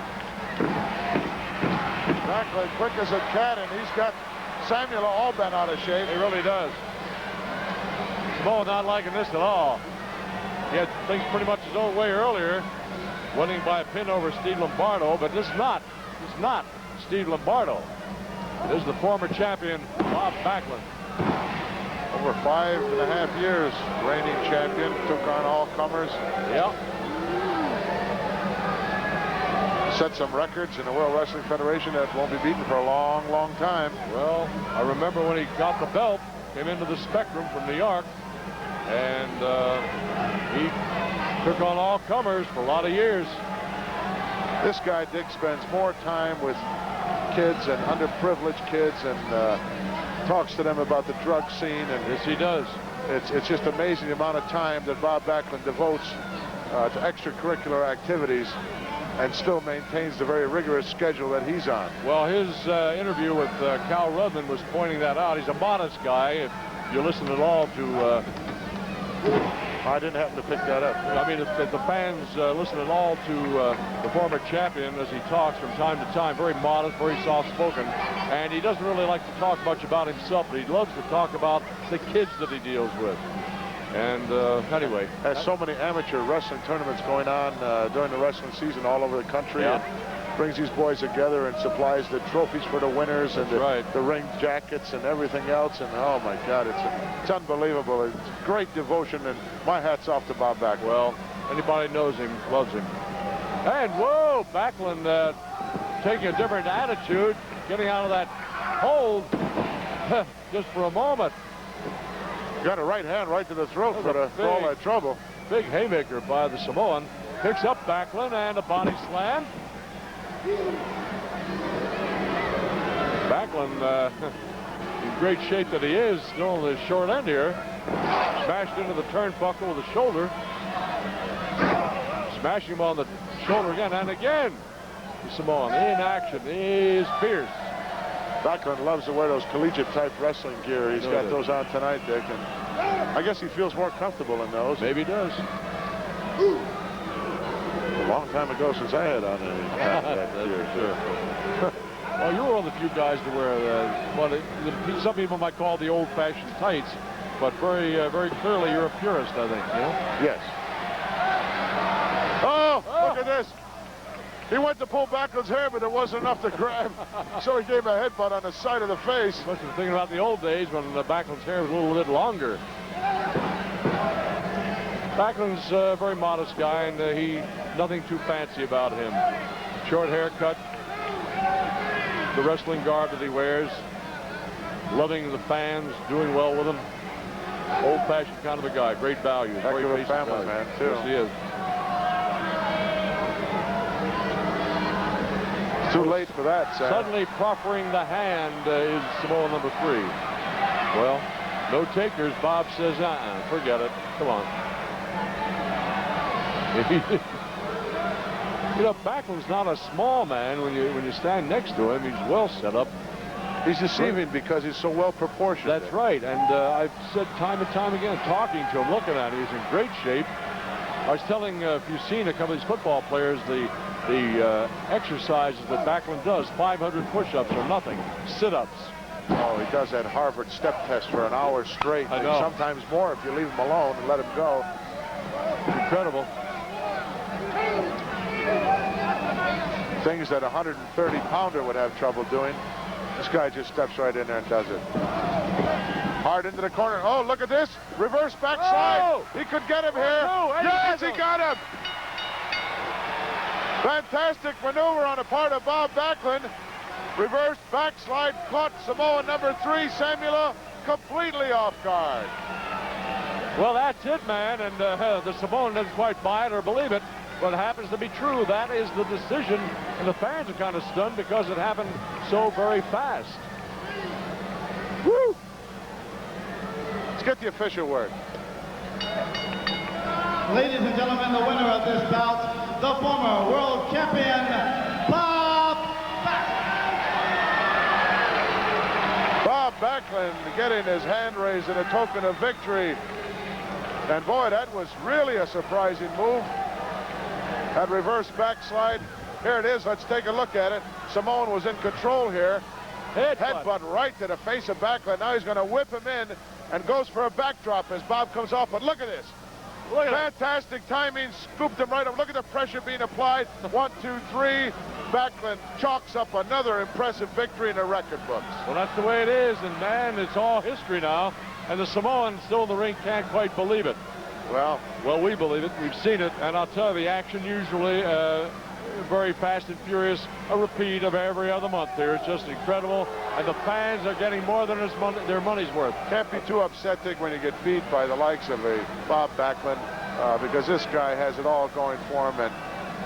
Backlund quick as a cat, and he's got Samula all bent out of shape. He really does. Samoa not liking this at all. He had things pretty much his own way earlier, winning by a pin over Steve Lombardi, but this is not Steve Lombardi. This is the former champion, Bob Backlund. Over 5.5 years, reigning champion, took on all comers. Yep. Set some records in the World Wrestling Federation that won't be beaten for a long, long time. Well, I remember when he got the belt, came into the Spectrum from New York, and he took on all comers for a lot of years. This guy, Dick, spends more time with kids and underprivileged kids and talks to them about the drug scene. And yes, he does. It's just amazing the amount of time that Bob Backlund devotes to extracurricular activities and still maintains the very rigorous schedule that he's on. Well, his interview with Cal Rudman was pointing that out. He's a modest guy. If you listen at all to... I didn't happen to pick that up. I mean, if the fans listen at all to the former champion as he talks from time to time, very modest, very soft-spoken, and he doesn't really like to talk much about himself, but he loves to talk about the kids that he deals with. And anyway. Has so many amateur wrestling tournaments going on during the wrestling season all over the country. Yeah. And brings these boys together and supplies the trophies for the winners and the ring jackets and everything else. And oh my God, it's unbelievable. It's great devotion, and my hat's off to Bob Backlund. Well, anybody knows him loves him. And whoa, Backlund taking a different attitude, getting out of that hold. just for a moment. Got a right hand right to the throat for all that trouble. Big haymaker by the Samoan. Picks up Backlund and a body slam. Backlund, in great shape that he is, still on the short end here. Smashed into the turnbuckle with the shoulder. Smashing him on the shoulder again and again. The Samoan in action is fierce. Backlund loves to wear those collegiate-type wrestling gear. He's got those on tonight, Dick, and I guess he feels more comfortable in those. Maybe he does. A long time ago since I had on any that gear. Sure. Well, you were one of the few guys to wear some people might call the old-fashioned tights, but very, very clearly you're a purist, I think. You know? Yes. Oh, look at this. He went to pull Backlund's hair, but it wasn't enough to grab, so he gave a headbutt on the side of the face. Must have been thinking about the old days when Backlund's hair was a little bit longer. Backlund's a very modest guy, and nothing too fancy about him. Short haircut, the wrestling garb that he wears, loving the fans, doing well with them. Old-fashioned kind of a guy, great value. Heck of a family man, too. Yes, he is. Too late for that, Sam. Suddenly proffering the hand is Samoa number 3. Well, no takers. Bob says, forget it. Come on. You know, Backlund's not a small man when you stand next to him. He's well set up. He's deceiving because he's so well proportioned. That's right. And I've said time and time again, talking to him, looking at him, he's in great shape. I was telling, if you've seen a couple of these football players, the exercises that Backlund does, 500 push-ups or nothing, sit-ups. Oh, he does that Harvard step test for an hour straight. I know. Sometimes more if you leave him alone and let him go. Incredible. Things that a 130-pounder would have trouble doing. This guy just steps right in there and does it. Hard into the corner. Oh, look at this. Reverse backslide. Oh! He could get him here. Yes, he got him. Fantastic maneuver on the part of Bob Backlund. Reverse backslide caught Samoa number 3, Samula, completely off guard. Well, that's it, man. And the Samoan doesn't quite buy it or believe it. But it happens to be true. That is the decision. And the fans are kind of stunned because it happened so very fast. Woo! Let's get the official word. Ladies and gentlemen, the winner of this bout, the former world champion, Bob Backlund. Bob Backlund getting his hand raised in a token of victory. And boy, that was really a surprising move. That reverse backslide. Here it is. Let's take a look at it. Samoan was in control here. Headbutt right to the face of Backlund. Now he's going to whip him in and goes for a backdrop as Bob comes off. But look at this. Look at Fantastic timing. Scooped him right up. Look at the pressure being applied. 1, 2, 3. Backlund chalks up another impressive victory in the record books. Well, that's the way it is. And, man, it's all history now. And the Samoan still in the ring can't quite believe it. Well, we believe it. We've seen it. And I'll tell you, the action usually very fast and furious. A repeat of every other month here. It's just incredible. And the fans are getting more than their money's worth. Can't be too upset, Dick, when you get beat by the likes of a Bob Backlund, because this guy has it all going for him. And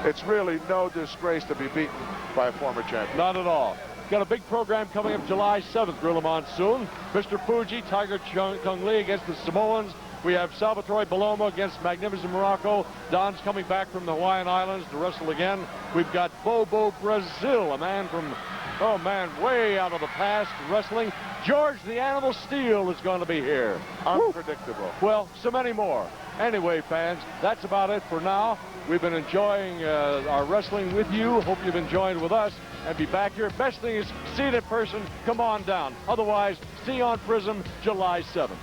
it's really no disgrace to be beaten by a former champion. Not at all. Got a big program coming up July 7th, Gorilla Monsoon. Mr. Fuji, Tiger Chung Lee against the Samoans. We have Salvatore Bellomo against Magnificent Morocco. Don's coming back from the Hawaiian Islands to wrestle again. We've got Bobo Brazil, a man from, oh man, way out of the past wrestling. George the Animal Steel is going to be here. Unpredictable. Well, so many more. Anyway, fans, that's about it for now. We've been enjoying our wrestling with you. Hope you've enjoyed with us. And be back here. Best thing is see it in person. Come on down. Otherwise, see you on PRISM July 7th.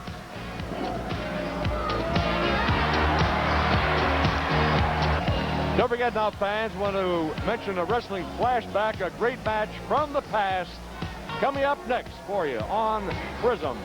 Don't forget now, fans, want to mention a wrestling flashback, a great match from the past, coming up next for you on PRISM.